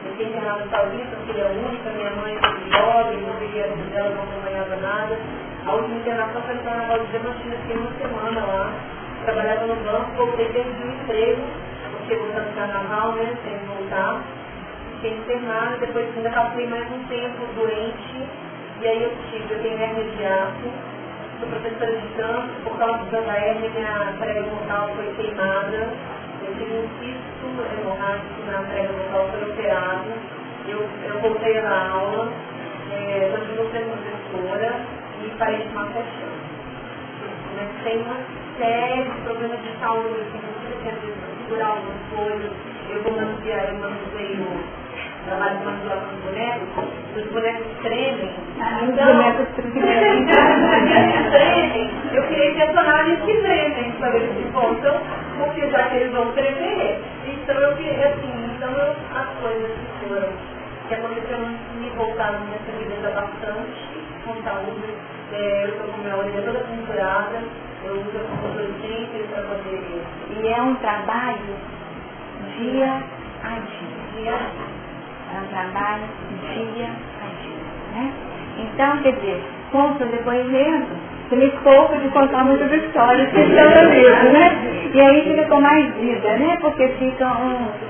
Eu fiquei internada no Paulista, eu filha única, minha mãe foi jovem, não via dela, não acompanhava nada. A última internação foi no Carnaval de Diamantina, fiquei uma semana lá, trabalhava no banco, voltei dentro de um emprego, porque voltando no Carnaval, né, sem voltar. Fiquei internada, depois ainda passei mais um tempo doente, e aí eu tenho hérnia de aço, sou professora de trânsito, por causa da hérnia, minha prega vocal foi queimada, eu tive um cisto hemorrágico na prega vocal, foi operado, eu voltei na aula, continuo sendo professora e parei de fumar 7 anos. Mas tem uma série de problemas de saúde, assim, não sei se segurar algumas coisas, eu manuseio trabalho de manipulação de bonecos, os bonecos tremem. Então, os bonecos tremem. Eu criei personagens que tremem, sabe? Então, porque já que eles vão tremer, então eu queria assim, as coisas que aconteceram me voltaram nessa vida bastante, com saúde. Eu estou com minha orelha toda pinturada, eu uso a computadora sempre para poder. E é um trabalho dia a dia. É um trabalho dia a dia, né? Então, quer dizer, com o seu depoimento, você me poupa de contar muitas histórias que estão no livro, né? E aí fica com mais vida, né? Porque fica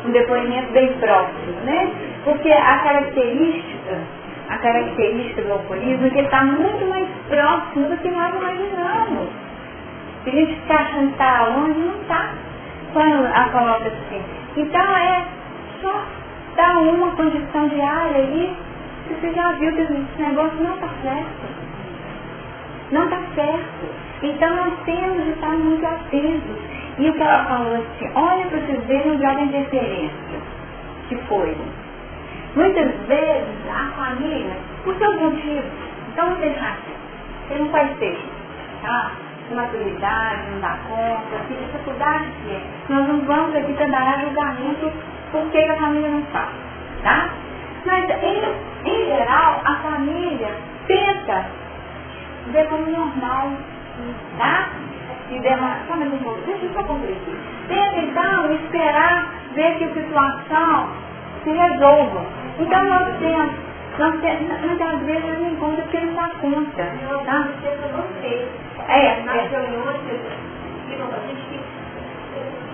um depoimento bem próximo, né? Porque a característica do alcoolismo é que ele está muito mais próximo do que nós imaginamos. Se a gente ficar achando que está longe, não está. Quando a coloca assim. Então é só dar uma condição diária aí, que você já viu que esse negócio não está certo. Não está certo. Então nós temos de estar muito atentos. E o que ela falou assim, olha para vocês verem o grau de interferência que foi. Muitas vezes a família, por seus motivos, então vamos deixar aqui, ele não faz ter, tá? Maturidade, não dá conta, que dificuldade que é. Nós não vamos aqui trabalhar julgamento por que a família não faz, tá? Mas em geral a família tenta ver como normal, tá? E deixa eu só concluir. Tenta então esperar ver que a situação se resolva. Então nós temos, muitas vezes eu não encontro porque não dá conta, tá? Nas reuniões que explicam pra gente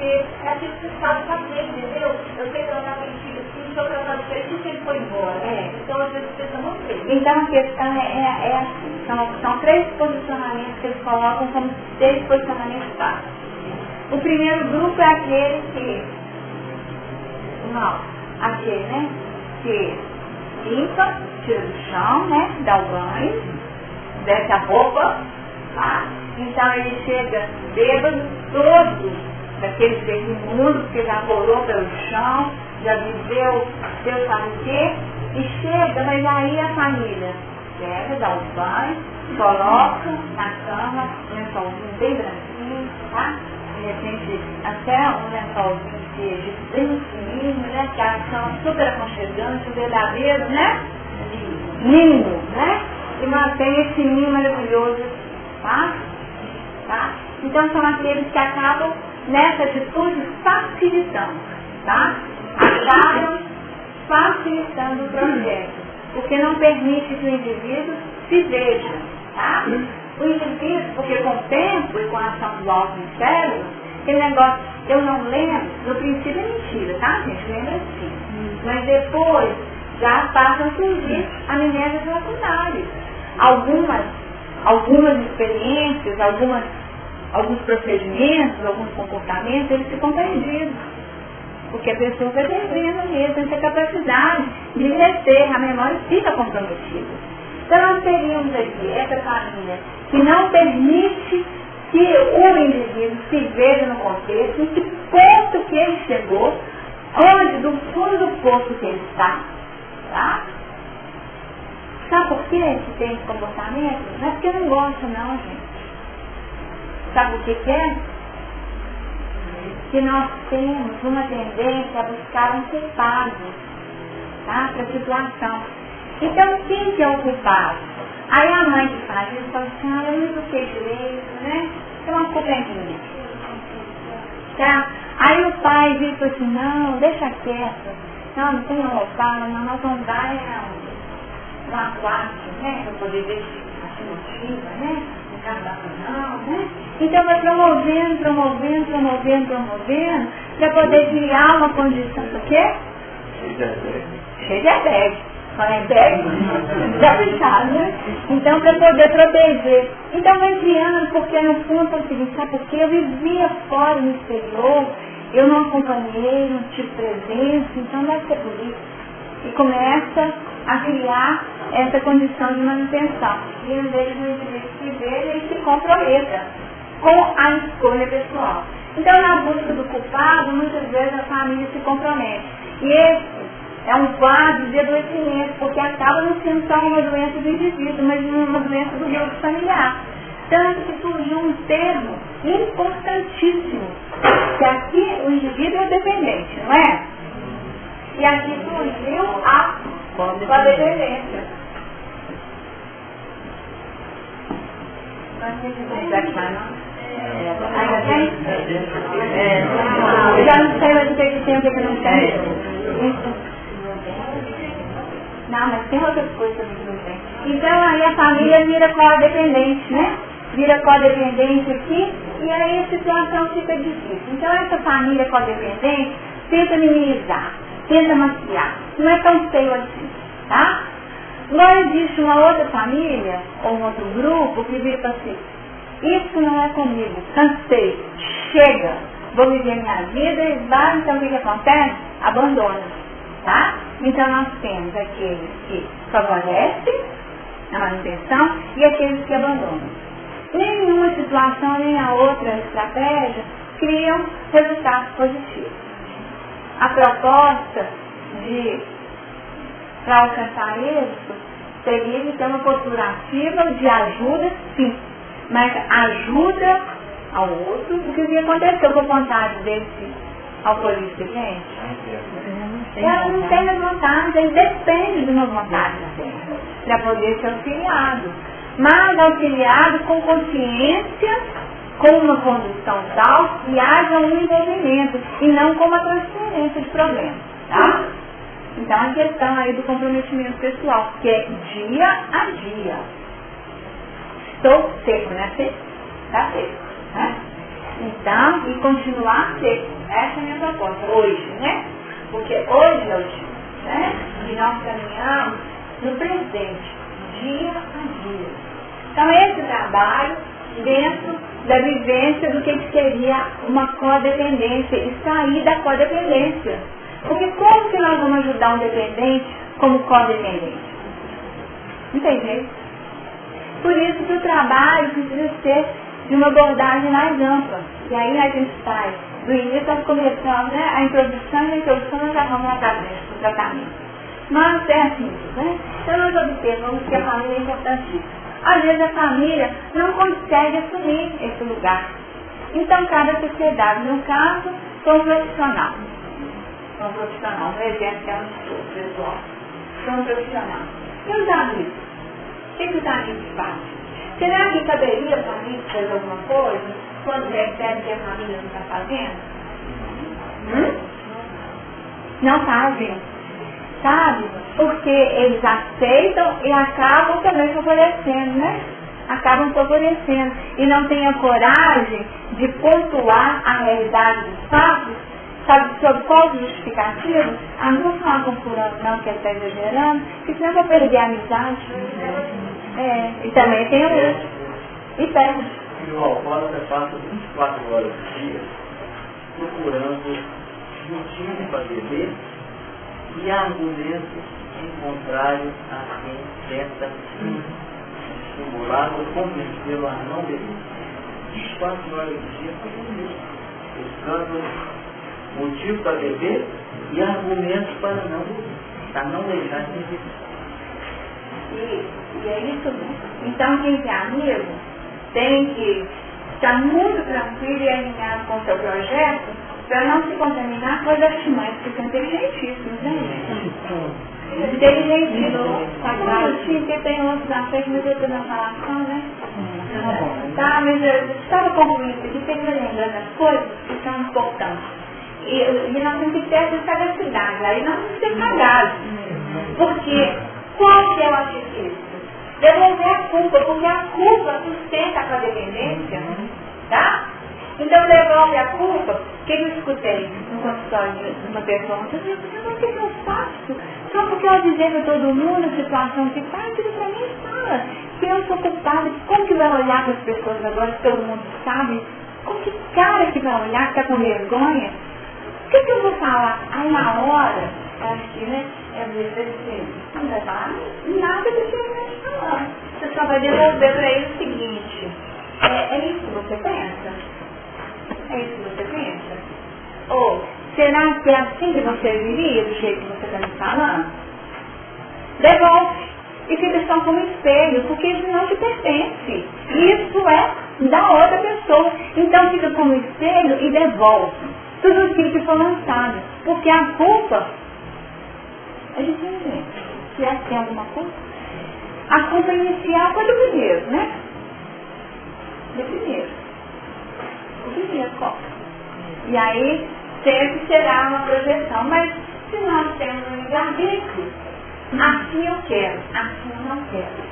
que é aquilo que você sabe fazer, entendeu? Eu sei tratar com ele assim, estou tratando com ele, ele foi embora. Então às vezes você pensa muito bem. Então a questão é assim, são 3 posicionamentos que eles colocam como 3 posicionamentos básicos. O primeiro grupo é aquele que, né, que limpa, tira do chão, né, dá o banho, desce a roupa, tá? Então ele chega bêbado, todo daquele ser imundo, porque já rolou pelo chão, já viveu, Deus sabe o quê, e chega, mas aí a família pega, dá o banho, coloca na cama, um lençolzinho bem branquinho, tá? De repente até um lençolzinho de bem fininho, né? Que a cama super aconchegante, verdadeiro, né? Lindo, né? E mantém esse ninho maravilhoso, tá? Então são aqueles que acabam nessa atitude facilitando, tá? Acabam facilitando o processo, porque não permite que o indivíduo se veja, tá? O indivíduo, porque com o tempo e com a ação do alto no cérebro, aquele negócio, eu não lembro, no princípio é mentira, tá, gente? Lembra sim. Mas depois já passam a surgir amnésias lacunares. Algumas experiências, alguns procedimentos, alguns comportamentos, eles ficam perdidos. Porque a pessoa vai perdendo mesmo essa capacidade de reter, a memória fica comprometida. Então nós teríamos aqui essa família que não permite que o indivíduo se veja no contexto, em que ponto que ele chegou, onde, do fundo do poço que ele está, tá? Sabe por que tem esse comportamento? Não é porque eu não gosto não, gente. Sabe o que é? Que nós temos uma tendência a buscar um culpado, tá? Para a situação. Então, quem que é o culpado? Aí a mãe que faz isso fala assim, eu não eduquei direito, né? Então a culpa é minha. Tá? Aí o pai diz assim, não, deixa quieto. Não tem roubar, não, nós vamos dar uma classe, né? Para poder ver a motiva, né? Não, né? Então vai promovendo, para poder criar uma condição do quê? Cheio de adeg. Já fechado, né? Então, para poder proteger. Então, vai criando, porque no fundo é o seguinte, sabe por quê? Eu vivia fora, no exterior, eu não acompanhei, não tive presença, então deve ser por isso. E começa a criar essa condição de manutenção. E em vez do indivíduo se ver, ele se comprometa com a escolha pessoal. Então, na busca do culpado, muitas vezes a família se compromete. E esse é um quadro de adoecimento, porque acaba não sendo só uma doença do indivíduo, mas uma doença do grupo familiar. Tanto que surgiu um termo importantíssimo, que aqui o indivíduo é dependente, não é? E aqui surgiu a codependência. Ainda tem? Eu já não sei mais o que tem, o que não tem. Não, mas tem outras coisas que não tem. Então aí a família vira codependente, né? Vira codependente aqui e aí a situação fica difícil. Então essa família codependente tenta minimizar, tenta maquiar. Não é tão feio assim, tá? Agora existe uma outra família ou um outro grupo que vira assim, isso não é comigo, cansei, chega, vou viver minha vida e vai, então o que acontece? Abandona. Tá? Então nós temos aqueles que favorecem a manutenção e aqueles que abandonam. Nenhuma situação, nem a outra estratégia criam resultados positivos. A proposta para alcançar êxito seria de ter uma postura ativa de ajuda, sim, mas ajuda ao outro, o que aconteceu com a vontade desse alcoolista, gente? Ela não tem mais vontade, ele depende de uma vontade para poder ser auxiliado, mas auxiliado com consciência, com uma condução tal que haja um envolvimento e não com uma transferência de problemas, tá? Então a questão aí do comprometimento pessoal, que é dia a dia. Estou seco, né? Está seco, né? Então, e continuar seco. Essa é a minha proposta hoje, né? Porque hoje é o dia, né? E nós caminhamos no presente, dia a dia. Então esse trabalho dentro da vivência do que seria uma codependência e sair da codependência. Porque como que nós vamos ajudar um dependente como codependente? Não tem jeito. Por isso que o trabalho precisa ser de uma abordagem mais ampla. E aí a gente faz, do início nós começamos, né, a introdução e a introdução nós já vamos na do tratamento. Mas é assim, né? Então nós observamos que a família é importantíssima. Às vezes a família não consegue assumir esse lugar. Então cada sociedade, no caso, foi um profissional. Um profissional, no exemplo que é um estudo pessoal. Foi um profissional. E os amigos? O que os amigos fazem? Será que caberia para a família fazer alguma coisa quando percebe que a família não está fazendo? Não fazem. Sabe? Porque eles aceitam e acabam também favorecendo, né? Acabam favorecendo. E não têm a coragem de pontuar a realidade dos fatos, sabe, sob qual justificativo? Não vou falar com fulano não, que ele está exagerando, porque senão eu vou perder a amizade. E também tem o outro. E perde. E o alcoólatra passa 24 horas por dia procurando motivo para beber e argumentos em contrário a quem tenta estimular ou convencê-lo a não beber. 24 horas por dia buscando motivo para beber e argumentos para não deixar de beber. E é isso mesmo. Então quem é amigo tem que estar muito tranquilo e alinhado com o seu projeto para não se contaminar com as artimanhas, porque são inteligentíssimos, né? Inteligentíssimos. Que tem outros na frente, mas eu estou na falação, né? Tá, mas eu estava concluindo isso aqui, sempre lembrando as coisas que são importantes. E nós temos que ter essa sagacidade, aí nós temos que ser cagados. Porque qual que é o artifício? Devolver a culpa, porque a culpa sustenta a codependência, tá? Então devolve a culpa. O que eu escutei no consultório de uma pessoa? Eu disse, por que eu faço? Só porque eu avisei para todo mundo a situação que está, aquilo para mim fala que eu sou culpada. Como que vai olhar para as pessoas agora que todo mundo sabe? Como que cara que vai olhar que está com vergonha? O que eu vou falar? Aí na hora, acho que, né, não vai falar nada do que eu vou falar. Você só vai devolver para ele o seguinte, é isso que você pensa? É isso que você pensa? Ou, será que é assim que você viria, do jeito que você está me falando? Devolve. E fica só como espelho, porque isso não te pertence. Isso é da outra pessoa. Então fica como espelho e devolve tudo aquilo que foi lançado. Porque a culpa, a gente não vê. Se é que tem alguma culpa? A culpa inicial foi do primeiro, né? Do primeiro. O primeiro copo. E aí sempre será uma projeção. Mas se nós temos um livre-arbítrio, assim eu quero, assim eu não quero.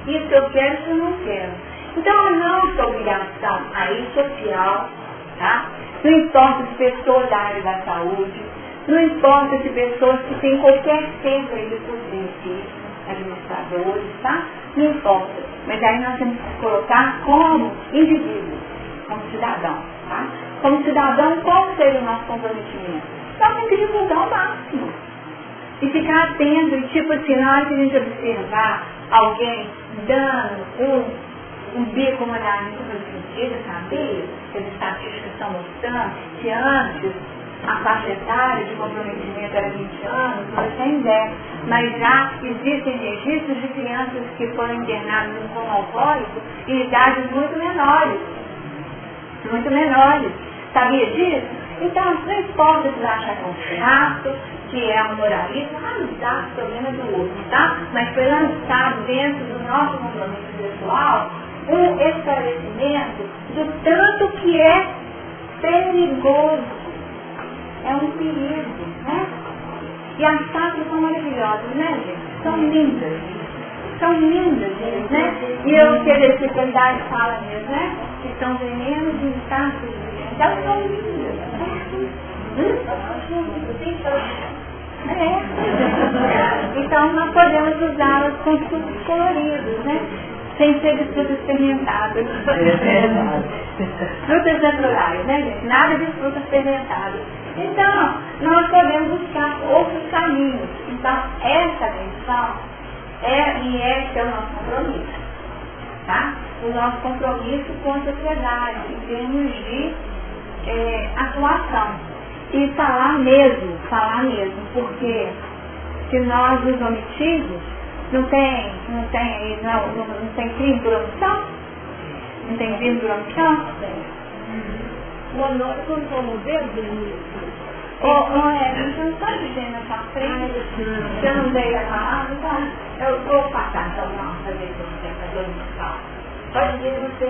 Isso eu quero, isso eu não quero. Então eu não sou obrigação aí social, tá? Não importa se pessoa da área da saúde, não importa se pessoas que têm qualquer centro de curso, administradores, tá? Não importa. Mas aí nós temos que colocar como indivíduo, como cidadão, tá? Como cidadão, qual seria o nosso comprometimento? Nós temos que divulgar o máximo. E ficar atento, e tipo assim, na hora que a gente observar alguém dando um bico modalista sentido, sabia? Que as estatísticas estão mostrando que antes a faixa etária de comprometimento era 20 anos, hoje tem 10. Mas já existem registros de crianças que foram internadas em coma alcoólico em idades muito menores. Muito menores. Sabia disso? Então, não importa se achar que é um chato, que é um moralista, não dá problema do outro, tá? Mas foi lançado dentro do nosso compromisso pessoal um esclarecimento do tanto que é perigoso. É um perigo, né? E as tábuas são maravilhosas, né, gente? São lindas. São lindas, né? E eu queria que a especialidade fala mesmo, né? Que são venenos e tábuas, gente. Elas são lindas. Então nós podemos usá-las com sucos coloridos, né? Sem ser de frutas fermentadas. Frutas naturais, né, gente? Nada de frutas fermentadas. Então, nós podemos buscar outros caminhos. Então, essa missão esse é o nosso compromisso. Tá? O nosso compromisso com a sociedade, em termos de atuação. E falar mesmo, porque se nós nos omitirmos, não tem crime por omissão? Não tem crime por omissão? Nós não somos dedos. Você não está dizendo na sua frente? Se eu não dei a palavra, então eu vou passar, então não, fazer isso, você fazer o musical. Pode dizer você.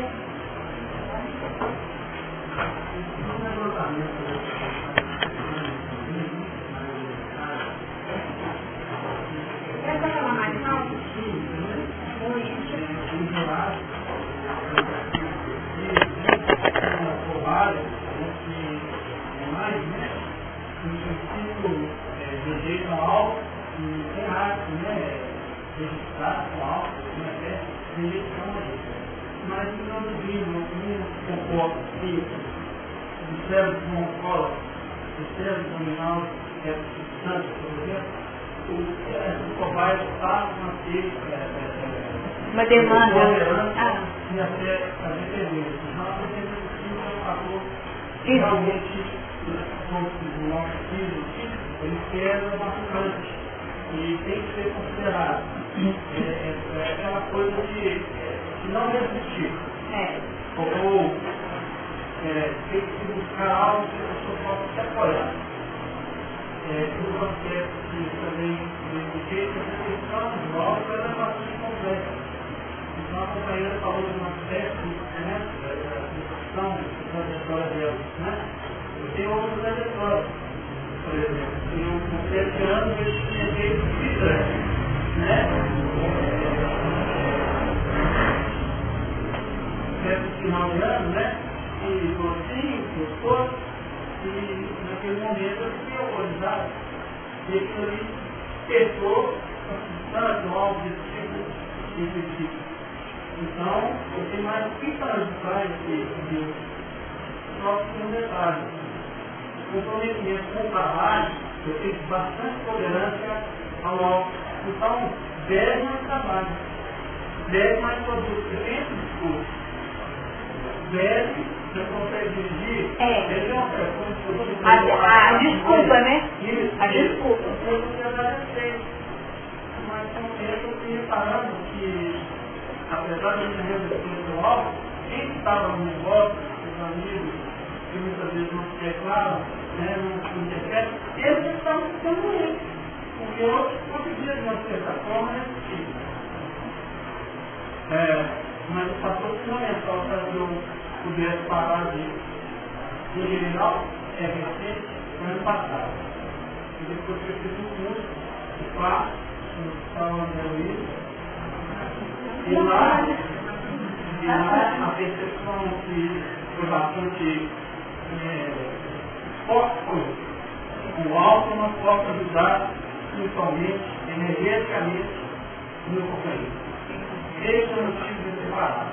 Quer falar mais alto? Rejeição e tem arte, né? Registrar com alto, rejeição aí. Mas não duvido, não concordo que o cérebro não cola, o cérebro nominal é substância, por exemplo, o cobaia está a ter uma demanda e até a dependência. Então, a dependência é um fator realmente do nosso filho. Ele quebra bastante e tem que ser considerado. É aquela coisa de não resistir. Ou tem que buscar algo que a pessoa possa se apoiar. Um aspecto que também identifiquei que essa questão do alto é bastante complexa. Então a companheira falou de um aspecto, né, da questão da trajetória dela. Né? Eu tenho outras trajetórias. Por exemplo, eu com 7 anos eu experimentei filtrante, né? Certo final de ano, né? E gostinho, gostou, e naquele momento eu fiquei horrorizado. E aquilo ali pesou a substância, um algo desse tipo. Então, eu tenho mais 30 anos de trás de só um detalhe. Comprometimento com o trabalho, eu tenho bastante tolerância ao álcool. Então, bebe mais trabalho, bebe mais produto, depende do discurso. Bebe, você consegue dirigir, bebe uma pessoa. A desculpa, né? Isso, a desculpa. Eu não agradecer. Mas com o tempo eu fui reparando que, apesar de eu ter resistência ao álcool, quem estava no negócio, os amigos, que muitas vezes não se declaram, né, não interpretam, eles estavam ficando doentes. Porque eu conseguia, de uma certa forma, resistir. Mas o fator fundamental para que eu pudesse parar de ingerir álcool é recente, no ano passado. E depois que eu fiz um curso de quarto, no Hospital André Luiz, e lá a percepção que foi bastante forte foi o álcool não pode ajudar principalmente energeticamente no companheiro. Esse é o motivo de separar.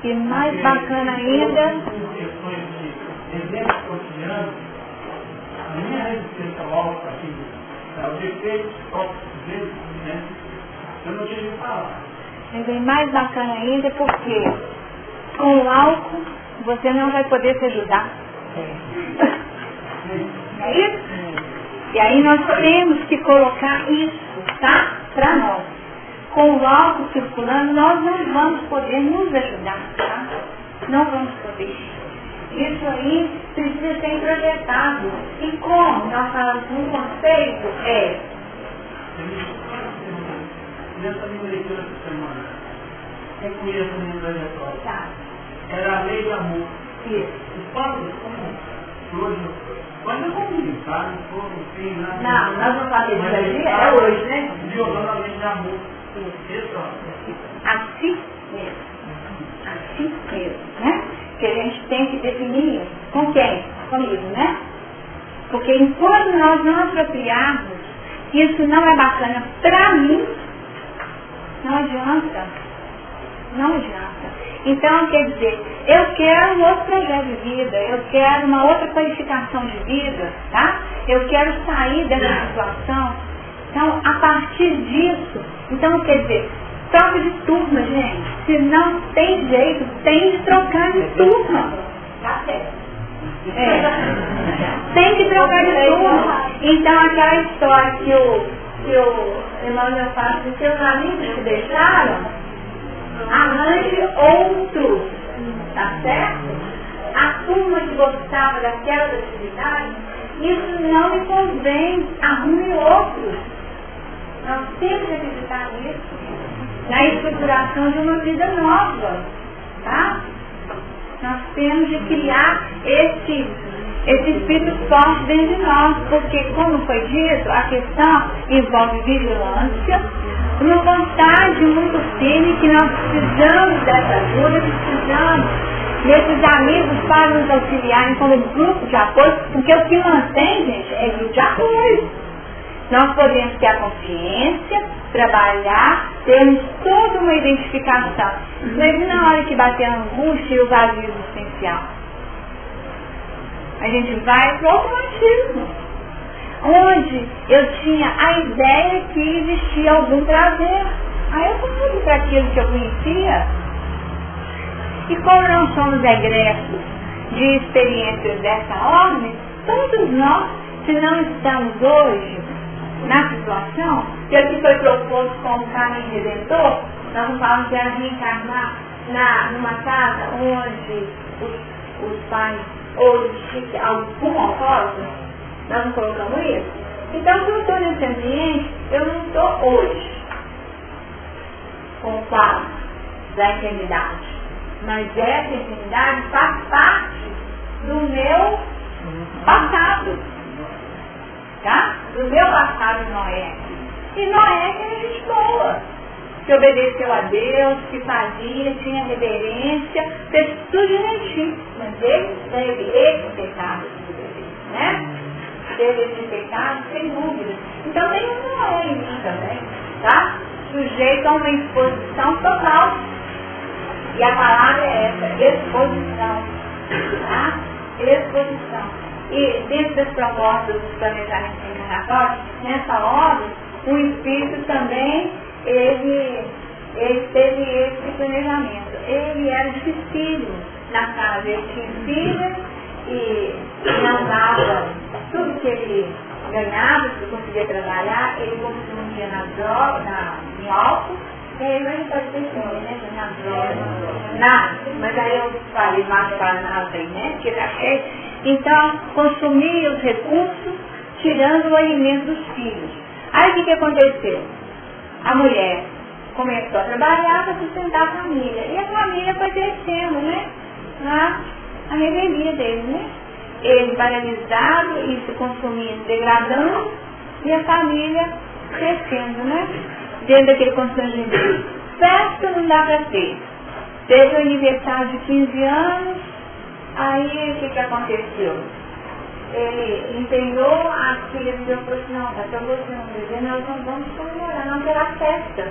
E mais bacana ainda, por questões de exemplos cotidianos, a minha resistência ao álcool aqui, os efeitos tóxicos dele, né, eu não tive que falar. mas é mais bacana ainda porque com o álcool você não vai poder se ajudar. É isso? E aí nós temos que colocar isso, tá? Para nós. Com o álcool circulando, nós não vamos poder nos ajudar, tá? Não vamos poder. Isso aí precisa ser projetado. E como nós falamos um conceito Nessa minha leitura essa semana, eu conheço a minha trajetória. Tá. Era a lei do amor. Isso. Os padres, como hoje, pode não comunicar, não for, enfim, nada. Não, nós vamos fazer isso aí, é hoje, né? Violando a lei de amor. Assim mesmo, né? Que a gente tem que definir com quem? Comigo, né? Porque enquanto nós não apropriarmos, isso não é bacana pra mim, não adianta. Não adianta. Então, quer dizer, eu quero um outro projeto de vida, eu quero uma outra qualificação de vida, tá? Eu quero sair dessa situação. Então, a partir disso, então, quer dizer, troca de turma, gente. Se não tem jeito, tem de trocar de turma. Tá certo. Tem que trocar de turma. Então, aquela história que o Emmanuel fala de seus amigos que deixaram, arranje outros. Tá certo? A turma que gostava daquela atividade, isso não me convém, arrume outros. Nós temos que acreditar nisso, na estruturação de uma vida nova, tá? Nós temos de criar esse espírito forte dentro de nós, porque, como foi dito, a questão envolve vigilância, uma vontade muito firme que nós precisamos dessa ajuda, precisamos desses amigos para nos auxiliarem como grupo de apoio, porque o que mantém, gente, é grupo de apoio. Nós podemos ter a consciência, trabalhar, termos toda uma identificação. Mas na hora que bater a angústia e o vazio existencial, a gente vai para o automatismo, onde eu tinha a ideia que existia algum prazer. Aí eu fui para aquilo que eu conhecia. E como não somos egressos de experiências dessa ordem, todos nós, se não estamos hoje na situação, que aqui foi proposto como caminho redentor, nós não falamos que era reencarnar numa casa onde os pais ou algum alcoólatra, nós não colocamos isso. Então, se eu estou nesse ambiente, eu não estou hoje com o quadro da eternidade, mas essa eternidade faz parte do meu passado. Tá? Do meu passado Noé. E Noé que era gente boa, que obedeceu a Deus, que fazia, tinha reverência, fez tudo direitinho. Mas ele teve esse pecado, né? Teve esse pecado, sem dúvida. Então tem um Noé em mim também, tá? Sujeito a uma exposição total. E a palavra é essa, exposição. Tá? Exposição. E dentro das propostas dos planejamentos encarnatórios, nessa obra, o Espírito também, ele teve esse planejamento. Ele era dificílimo na casa, ele tinha filhas e não dava tudo que ele ganhava, que ele conseguia trabalhar, ele consumia na droga, em álcool, e aí não pode ter filho, né? Na droga, mas aí eu falei mais para nada aí, né? Então, consumia os recursos, tirando o alimento dos filhos. Aí o que aconteceu? A mulher começou a trabalhar para sustentar a família. E a família foi crescendo, né? A rebeldia dele, né? Ele paralisado, isso consumindo, degradando, e a família crescendo, né? Dentro daquele constrangimento. Festa não dá para ter. Teve o aniversário de 15 anos, aí o que aconteceu? Ele empenhou a filha e falou assim, não, para você não beber, nós não vamos comemorar, não terá festa.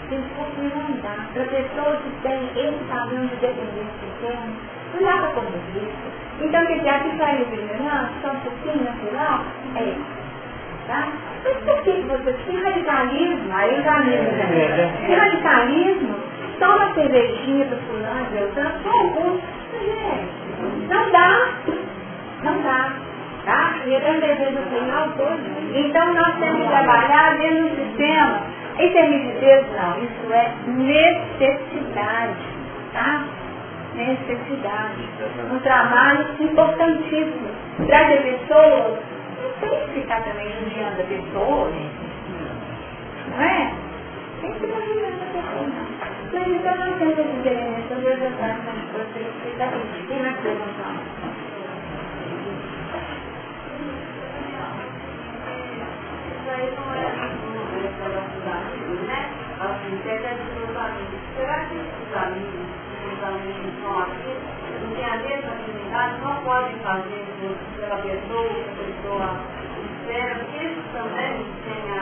Tem que não dá. Para pessoas que têm esse padrão de dependência interna, não dá para comer isso. Então, quer dizer, aqui saiu o não, só um pouquinho natural, é isso. Tá? Mas por que você, que radicalismo, aí já mesmo, que radicalismo toma cervejinha para fulano, Beltrano, só alguns. Gente, não dá. Não dá. Tá? E eu estou entendendo o final todo. Então nós temos que trabalhar dentro do sistema. Em termos de Deus, não. Isso é necessidade. Tá? Necessidade. Um trabalho importantíssimo. Trazer pessoas, não tem que ficar também judiando a pessoa. Não é? Tem que ficar judiando a pessoa, não. Mas então nós temos que dizer isso. Eu vejo essa coisa. Tem mais perguntas? Aí não é os amigos, né? Assim, até dos amigos. Será que os amigos que estão aqui não têm a mesma afinidade, não podem fazer pela pessoa, que a pessoa espera, porque eles também têm a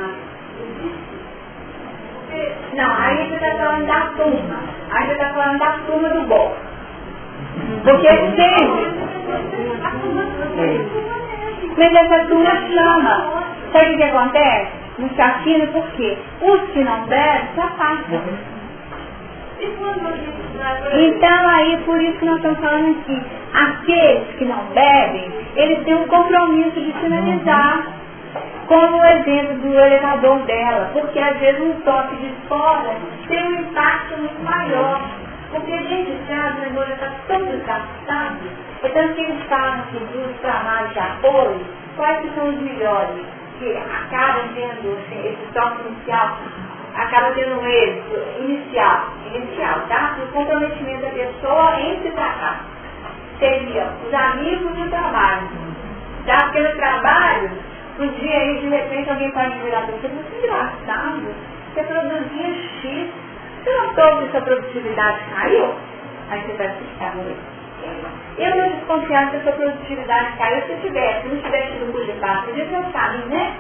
porque... Não, aí você está falando da turma. Aí você está falando da turma do bom. Porque sempre... Mas essa turma chama. Sabe o que acontece? No chacina, por quê? Os que não bebem se afastam. Então aí, por isso que nós estamos falando aqui, aqueles que não bebem, eles têm um compromisso de finalizar, como o exemplo do elevador dela, porque às vezes um toque de fora tem um impacto muito maior. Porque dentro de casa o negócio está tão desgastado, é tanto que eles falam que dos trabalhos de apoio, quais que são os melhores, que acabam tendo esse toque inicial, acaba tendo um êxito inicial, tá? O comprometimento da pessoa em se tratar. Seria os amigos e o trabalho. Tá? Porque no trabalho, um dia aí, de repente, alguém pode virar para você, muito engraçado, você produzia X, você notou que sua produtividade caiu? Aí você vai ficar com isso. Eu não desconfiar que a sua produtividade caiu se não tivesse tido um curso de passo, você não sabe, né?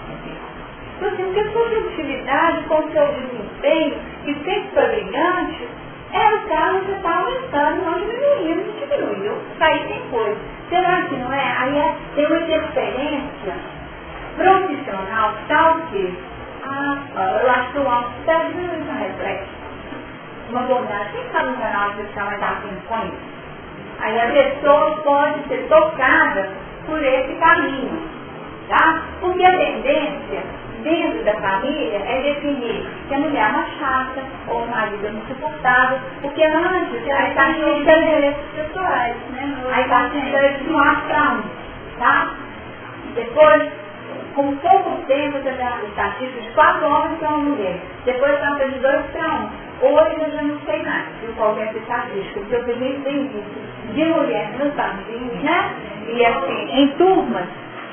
Porque a sua produtividade com o seu desempenho, que sempre foi brilhante, o carro já está aumentando, não diminuiu. Isso aí tem coisa. Será que não é? Aí tem uma interferência profissional tal que, eu acho que o álcool está diminuindo a reflexo. Uma abordagem, quem está no canal que está mais afim com isso? Aí a pessoa pode ser tocada por esse caminho, tá? Porque a tendência dentro da família é definir que a mulher é uma chata ou o marido é insuportável, porque antes a estatística pessoais, né? A estatística de 1 para 1, tá? Depois, com pouco tempo, você tem a estatística de 4 homens para 1 mulher. Depois passa de 2 para 1. Hoje eu já não sei mais de qual é essa estatística, porque eu também tenho visto de mulheres no barzinho, né? E assim, em turmas,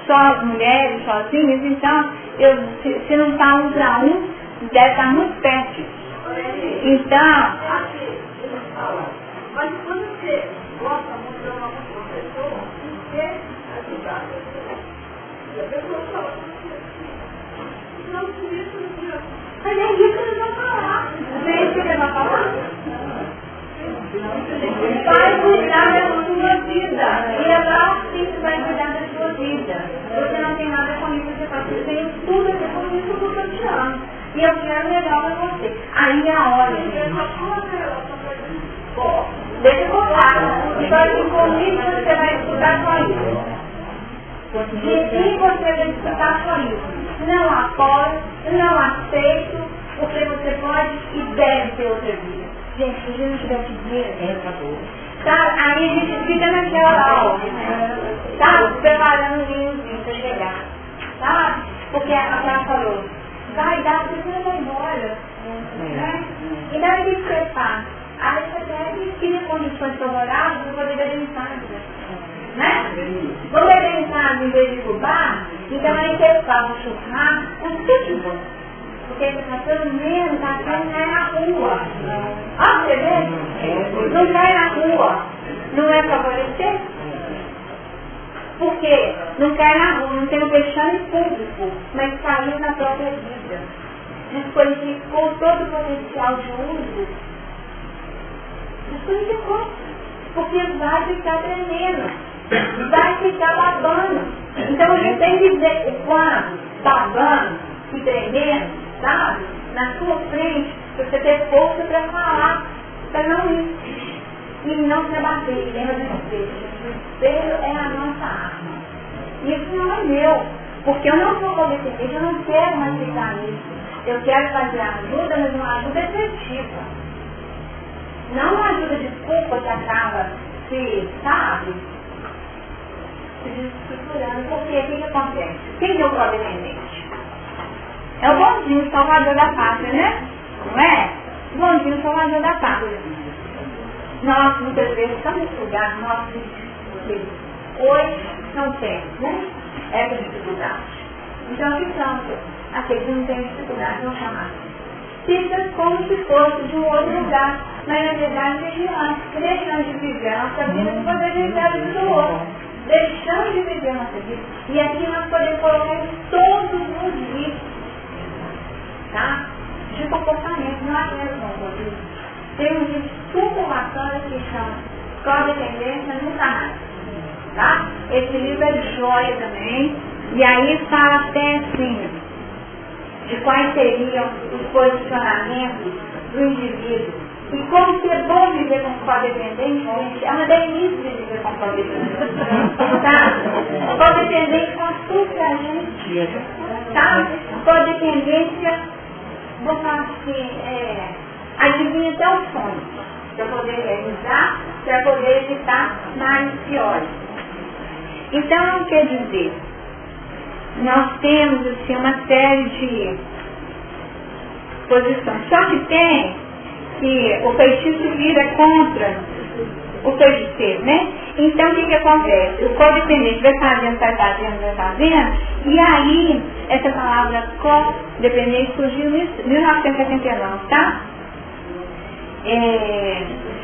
só as mulheres sozinhas, então, se não está 1 para 1, deve estar muito perto disso. Então, mas quando você gosta muito de uma pessoa, você quer ajudar a pessoa. E a pessoa fala, não, por isso não tira. Mas é isso que eles vão falar. Não é isso que eles vão falar? Vai cuidar da sua vida. E é lá sim que vai cuidar da sua vida. Você não tem nada com isso, você fala, você tem tudo a ver com isso porque eu te amo. E eu quero melhor para você. Aí é a hora, deixa eu contar. Então, comigo você vai estudar só isso. De quem você vai estudar só isso. Não apoio, não aceito, porque você pode e deve ter outra vida. Gente, se a gente não tivesse dinheiro, acabou. Tá? Aí a gente fica naquela hora, tá? Preparando o vinhozinho para chegar. Tá? Porque a Clara falou, vai dar, porque você não vai embora. Né? E daí que você faz? Aí você deve adquirir condições favoráveis para poder beber em casa. Né? Vou beber em casa em vez de ir pro bar, então aí você faz um churrasco, um futebol. Porque você está pelo menos, não cai na rua. Ó, você vê? Não cai na rua. Não é favorecer? Por quê? Não cai na rua, não tem um vexame público, mas caiu na própria vida. Desqualificou todo o potencial de uso. Desqualificou. Porque vai ficar tremendo. Vai ficar babando. Então a gente tem que dizer o quadro babando e tremendo, sabe? Na sua frente, pra você ter força para falar. para não ir. E não se abater, lembra do espelho. O espelho é a nossa arma. Isso não é meu, porque eu não sou codependente, eu não quero mais ficar nisso. Eu quero fazer ajuda, mas uma ajuda efetiva. Não uma ajuda de culpa que acaba se, sabe, se desestruturando. Porque o que acontece? Quem é o codependente? É o bonzinho salvador da pátria, né? Não é? O bonzinho salvador da pátria. Nós, muitas vezes, estamos nesse lugar, hoje não temos, né? Essa dificuldade. Então, que são aqueles que não têm dificuldade, vão chamar. Fica como se fosse de um outro lugar, mas na verdade vigilante, deixando de viver a nossa vida para poder viver a vida do outro. Deixando de viver a nossa vida. E aqui nós podemos colocar todos os vícios, tá? De comportamento, não apenas comportamento. Temos de superlações que são codependência nunca mais. Tá? Esse livro é joia também. E aí fala até assim, de quais seriam os posicionamentos do indivíduo. E como que é bom viver com codependente, gente. É uma delícia viver com codependente. Tá? Codependente assusta a gente. Tá? Codependência, vou falar assim, adivinha até o sonho, para poder realizar, para poder evitar males piores. Então, quer dizer, nós temos assim, uma série de posições. Só que tem que o feitiço vira contra o feiticeiro, né? Então, o que acontece? O codependente vai fazendo, e aí, essa palavra codependente surgiu em 1979, tá?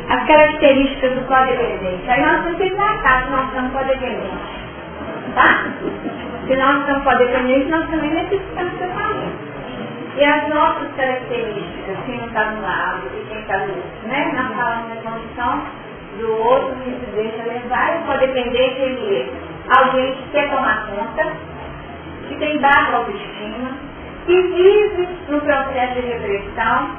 As características do codependente. Aí nós temos que tratar se nós somos codependentes. Tá? Se nós somos codependentes, nós também necessitamos tratamento. E as nossas características, quem não está no lado e quem está do outro, né? Nós falamos da condição do outro que se deixa levar. O codependente, ele é alguém que quer tomar conta, que tem baixa autoestima, que vive no processo de repressão,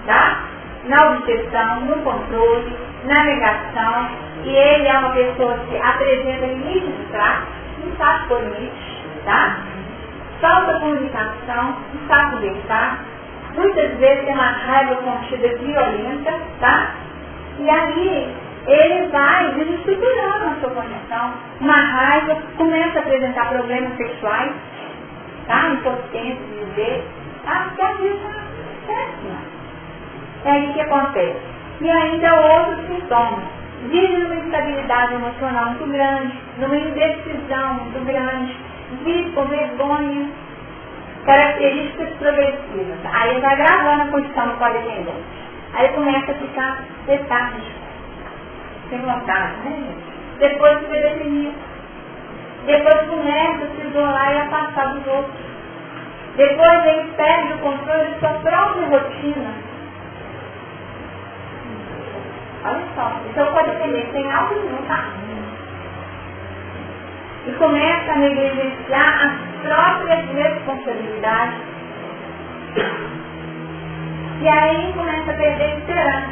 tá? Na obsessão, no controle, na negação, e ele é uma pessoa que apresenta limites fracos, não sabe por limites, tá? Falta comunicação, não sabe conversar, muitas vezes tem uma raiva contida violenta, tá? E aí ele vai desestruturando a sua condição, uma raiva, começa a apresentar problemas sexuais, tá? Impotência de dizer, tá? Porque a vida está péssima. É aí que acontece. E ainda outros sintomas. Vive numa instabilidade emocional muito grande, numa indecisão muito grande, vive com vergonha, características progressivas. Aí vai gravando a condição do codependente. Aí começa a ficar letárgico, sem vontade, né, gente? Depois fica deprimido. Depois começa a se isolar e afastar dos outros. Depois ele perde o controle de sua própria rotina. Olha só, então o codependente tem algo que não está. E começa a negligenciar as próprias responsabilidades. E aí começa a perder a esperança.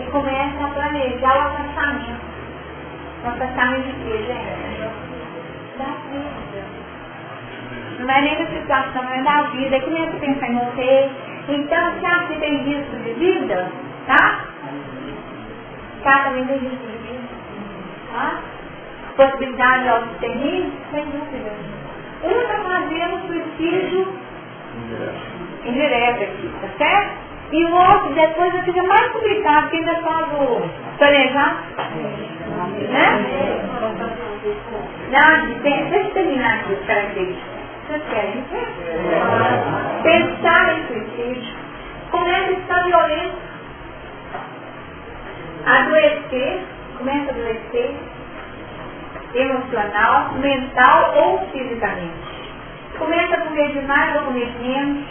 E começa a planejar o afastamento. O afastamento de quê, gente? Da vida. Não é nem da situação, é da vida. Aí começa a pensar em morrer. Então, se assim tem risco de vida, tá? Cá também tem risco de vida. Tá? Possibilidade de auto-extermínio? Sem dúvida. Um está fazendo suicídio indireto aqui, tá certo? E o outro depois já fica mais complicado, porque ainda pode planejar. Né? Não, deixa eu terminar aqui as características. Vocês querem? Pensar em suicídio. Começa a estar violento. Adoecer. Começa a adoecer. Emocional, mental ou fisicamente. Começa a comer demais ou comer menos.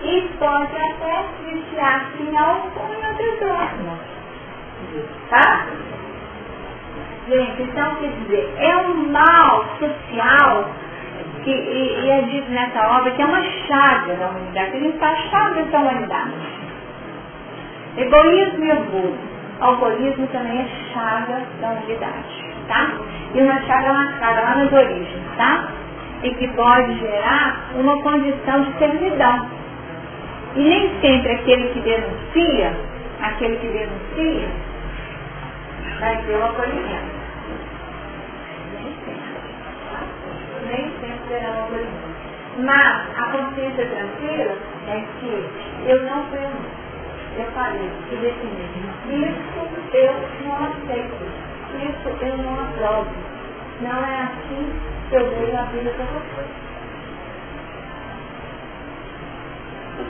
E pode até viciar-se em álcool e outras drogas. Tá? Gente, então quer dizer, é um mal social que, e é dito nessa obra que é uma chaga da humanidade, que a gente faz chaga dessa humanidade. Egoísmo e orgulho. Alcoolismo também é chaga da humanidade, tá? E uma chaga marcada lá nas origens, tá? E que pode gerar uma condição de servidão. E nem sempre aquele que denuncia vai ter o acolhimento. Nem sempre terá o acolhimento. Mas a consciência tranquila é que eu não fui eu falei e defini. Isso eu não aceito. Isso eu não aprovo. Não é assim que eu vejo a vida para você.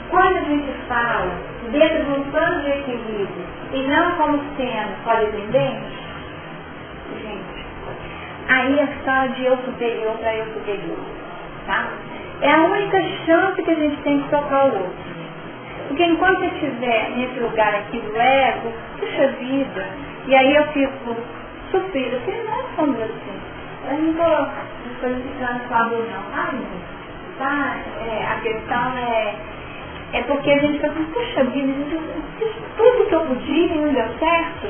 Quando a gente fala dentro de um plano de equilíbrio e não como sendo codependente, gente, aí é só de eu superior para eu superior, tá? É a única chance que a gente tem de tocar o outro. Porque enquanto eu estiver nesse lugar aqui do ego, puxa vida, e aí eu fico sofrida, porque nós somos assim. Eu não estou qualificando com a dor não, tá? A questão é porque a gente fala assim, puxa vida, eu fiz tudo que eu podia e não deu certo.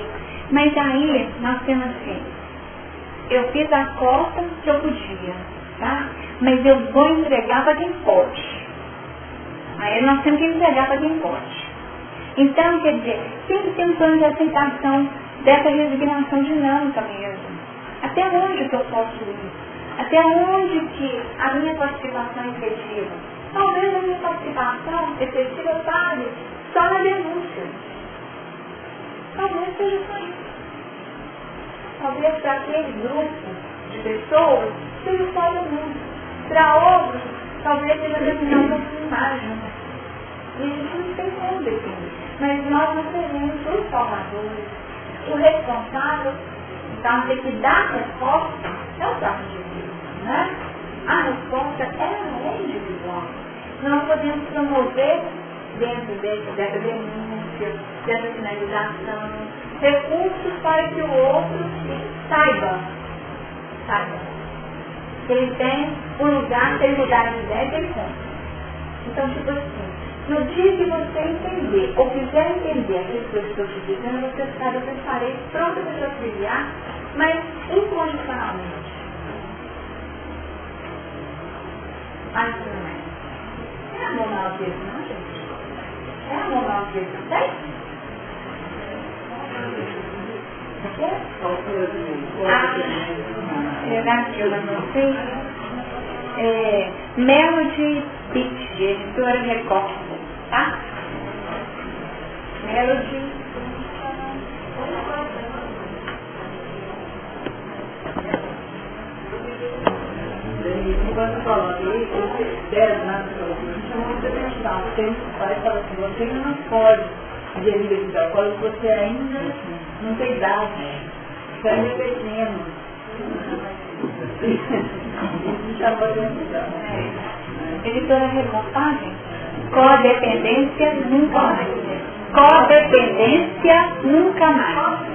Mas aí nós temos assim, eu fiz a cota que eu podia, tá? Mas eu vou entregar para quem pode. Aí nós temos que entregar para quem pode. Então, quer dizer, sempre tem um plano de aceitação dessa resignação dinâmica mesmo. Até onde que eu posso ir? Até onde que a minha participação é efetiva? Talvez a minha participação efetiva pare só na denúncia. Talvez seja só isso. Talvez para aquele grupo de pessoas seja só a denúncia. Para outros, talvez seja definir uma imagem. E a gente não tem como definir. Mas nós não seremos os salvadores. O responsável, então, tem que dar resposta é o próprio indivíduo, né? A resposta é individual. Nós podemos promover dentro dessa denúncia, dessa finalização, recursos para que o outro saiba que ele tem um lugar, se ele mudar de ideia, que ele conta. Então, tipo assim, no dia que você entender, ou quiser entender aquilo que eu estou te dizendo, você sabe que eu estarei pronta para te auxiliar, mas incondicionalmente. Mas não é. É amor mal feito, não, gente? É amor mal feito, não tem? Eu não sei. Melody Beach, de editora Record, tá? Melody. Quando falou aí, eu 10 anos que eu chamou muita atenção. Tem pai fala assim, você ainda não pode aderir bebida alcoólica, você ainda não tem idade. Você ainda é pequeno. Isso chamou de atenção. Editora reportagem. Codependência nunca mais. Codependência nunca mais.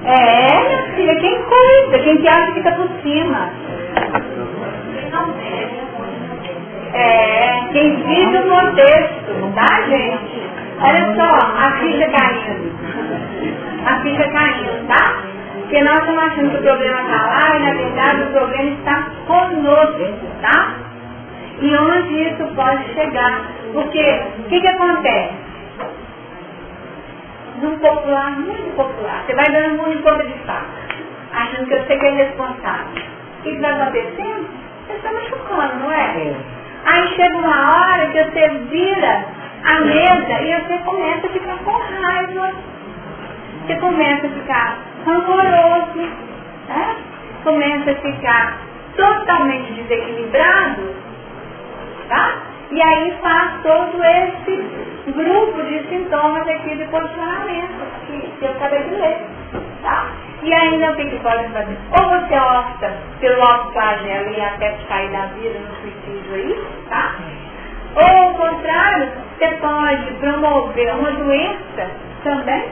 Minha filha, quem cuida, quem que acha que fica por cima. Quem vive o contexto, tá, gente? Olha só, a ficha caindo, tá? Porque nós estamos achando que o problema está lá e na verdade o problema está conosco, tá? E onde isso pode chegar? Porque o que acontece? Num popular, muito popular, você vai dando muito ponta de faca, achando que você que é responsável. O que vai acontecendo? Você está machucando, não é? Aí chega uma hora que você vira a mesa e você começa a ficar com raiva. Você começa a ficar rancoroso, né? Começa a ficar totalmente desequilibrado, tá? E aí faz todo esse grupo de sintomas aqui de posicionamento que eu acabei de ler, tá? E ainda o que pode fazer? Ou você opta pelo autoflagelo e até sair da vida no suicídio aí, tá? Ou ao contrário, você pode promover uma doença também,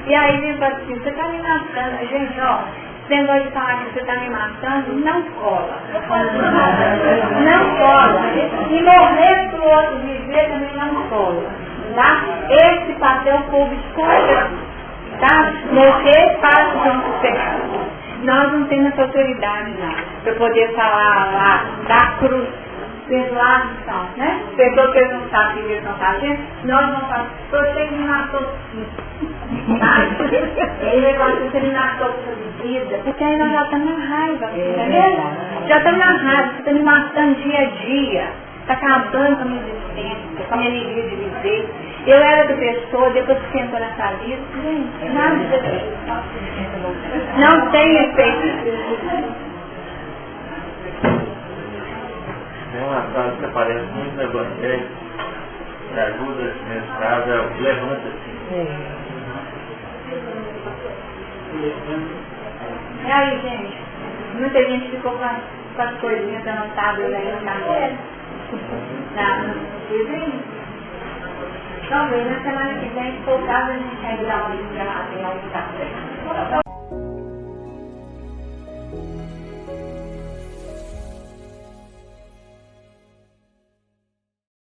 e aí vem para assim, você está me matando, gente, ó, Você gosta de falar que você está me matando, não cola. Não cola. E morrer para o outro viver também não cola. Tá? Esse papel público escolha. Tá? Morrer para os nossos pecados. Nós não temos essa autoridade não. Para poder falar lá da cruz. Perdoar então, né? Perdoa que eles não sabem o que eles estão fazendo. Nós não fazemos. Você me matou sim. Ele negócio que ele matou por vida. Porque aí nós já estamos na raiva, entendeu? Já estamos na raiva, você está me matando dia a dia. Está acabando com a minha existência, com a minha alegria de viver. Eu era da pessoa, depois que entrou nessa vida, gente, nada de não tem efeito. Tem uma frase que aparece muito no Evangelho, que ajuda nesse caso, é o levanta-se. E aí, gente? Muita gente ficou com as coisinhas anotadas aí no café. Talvez na semana que vem, se for o caso, a gente vai dar uma livro para lá, tem algum café.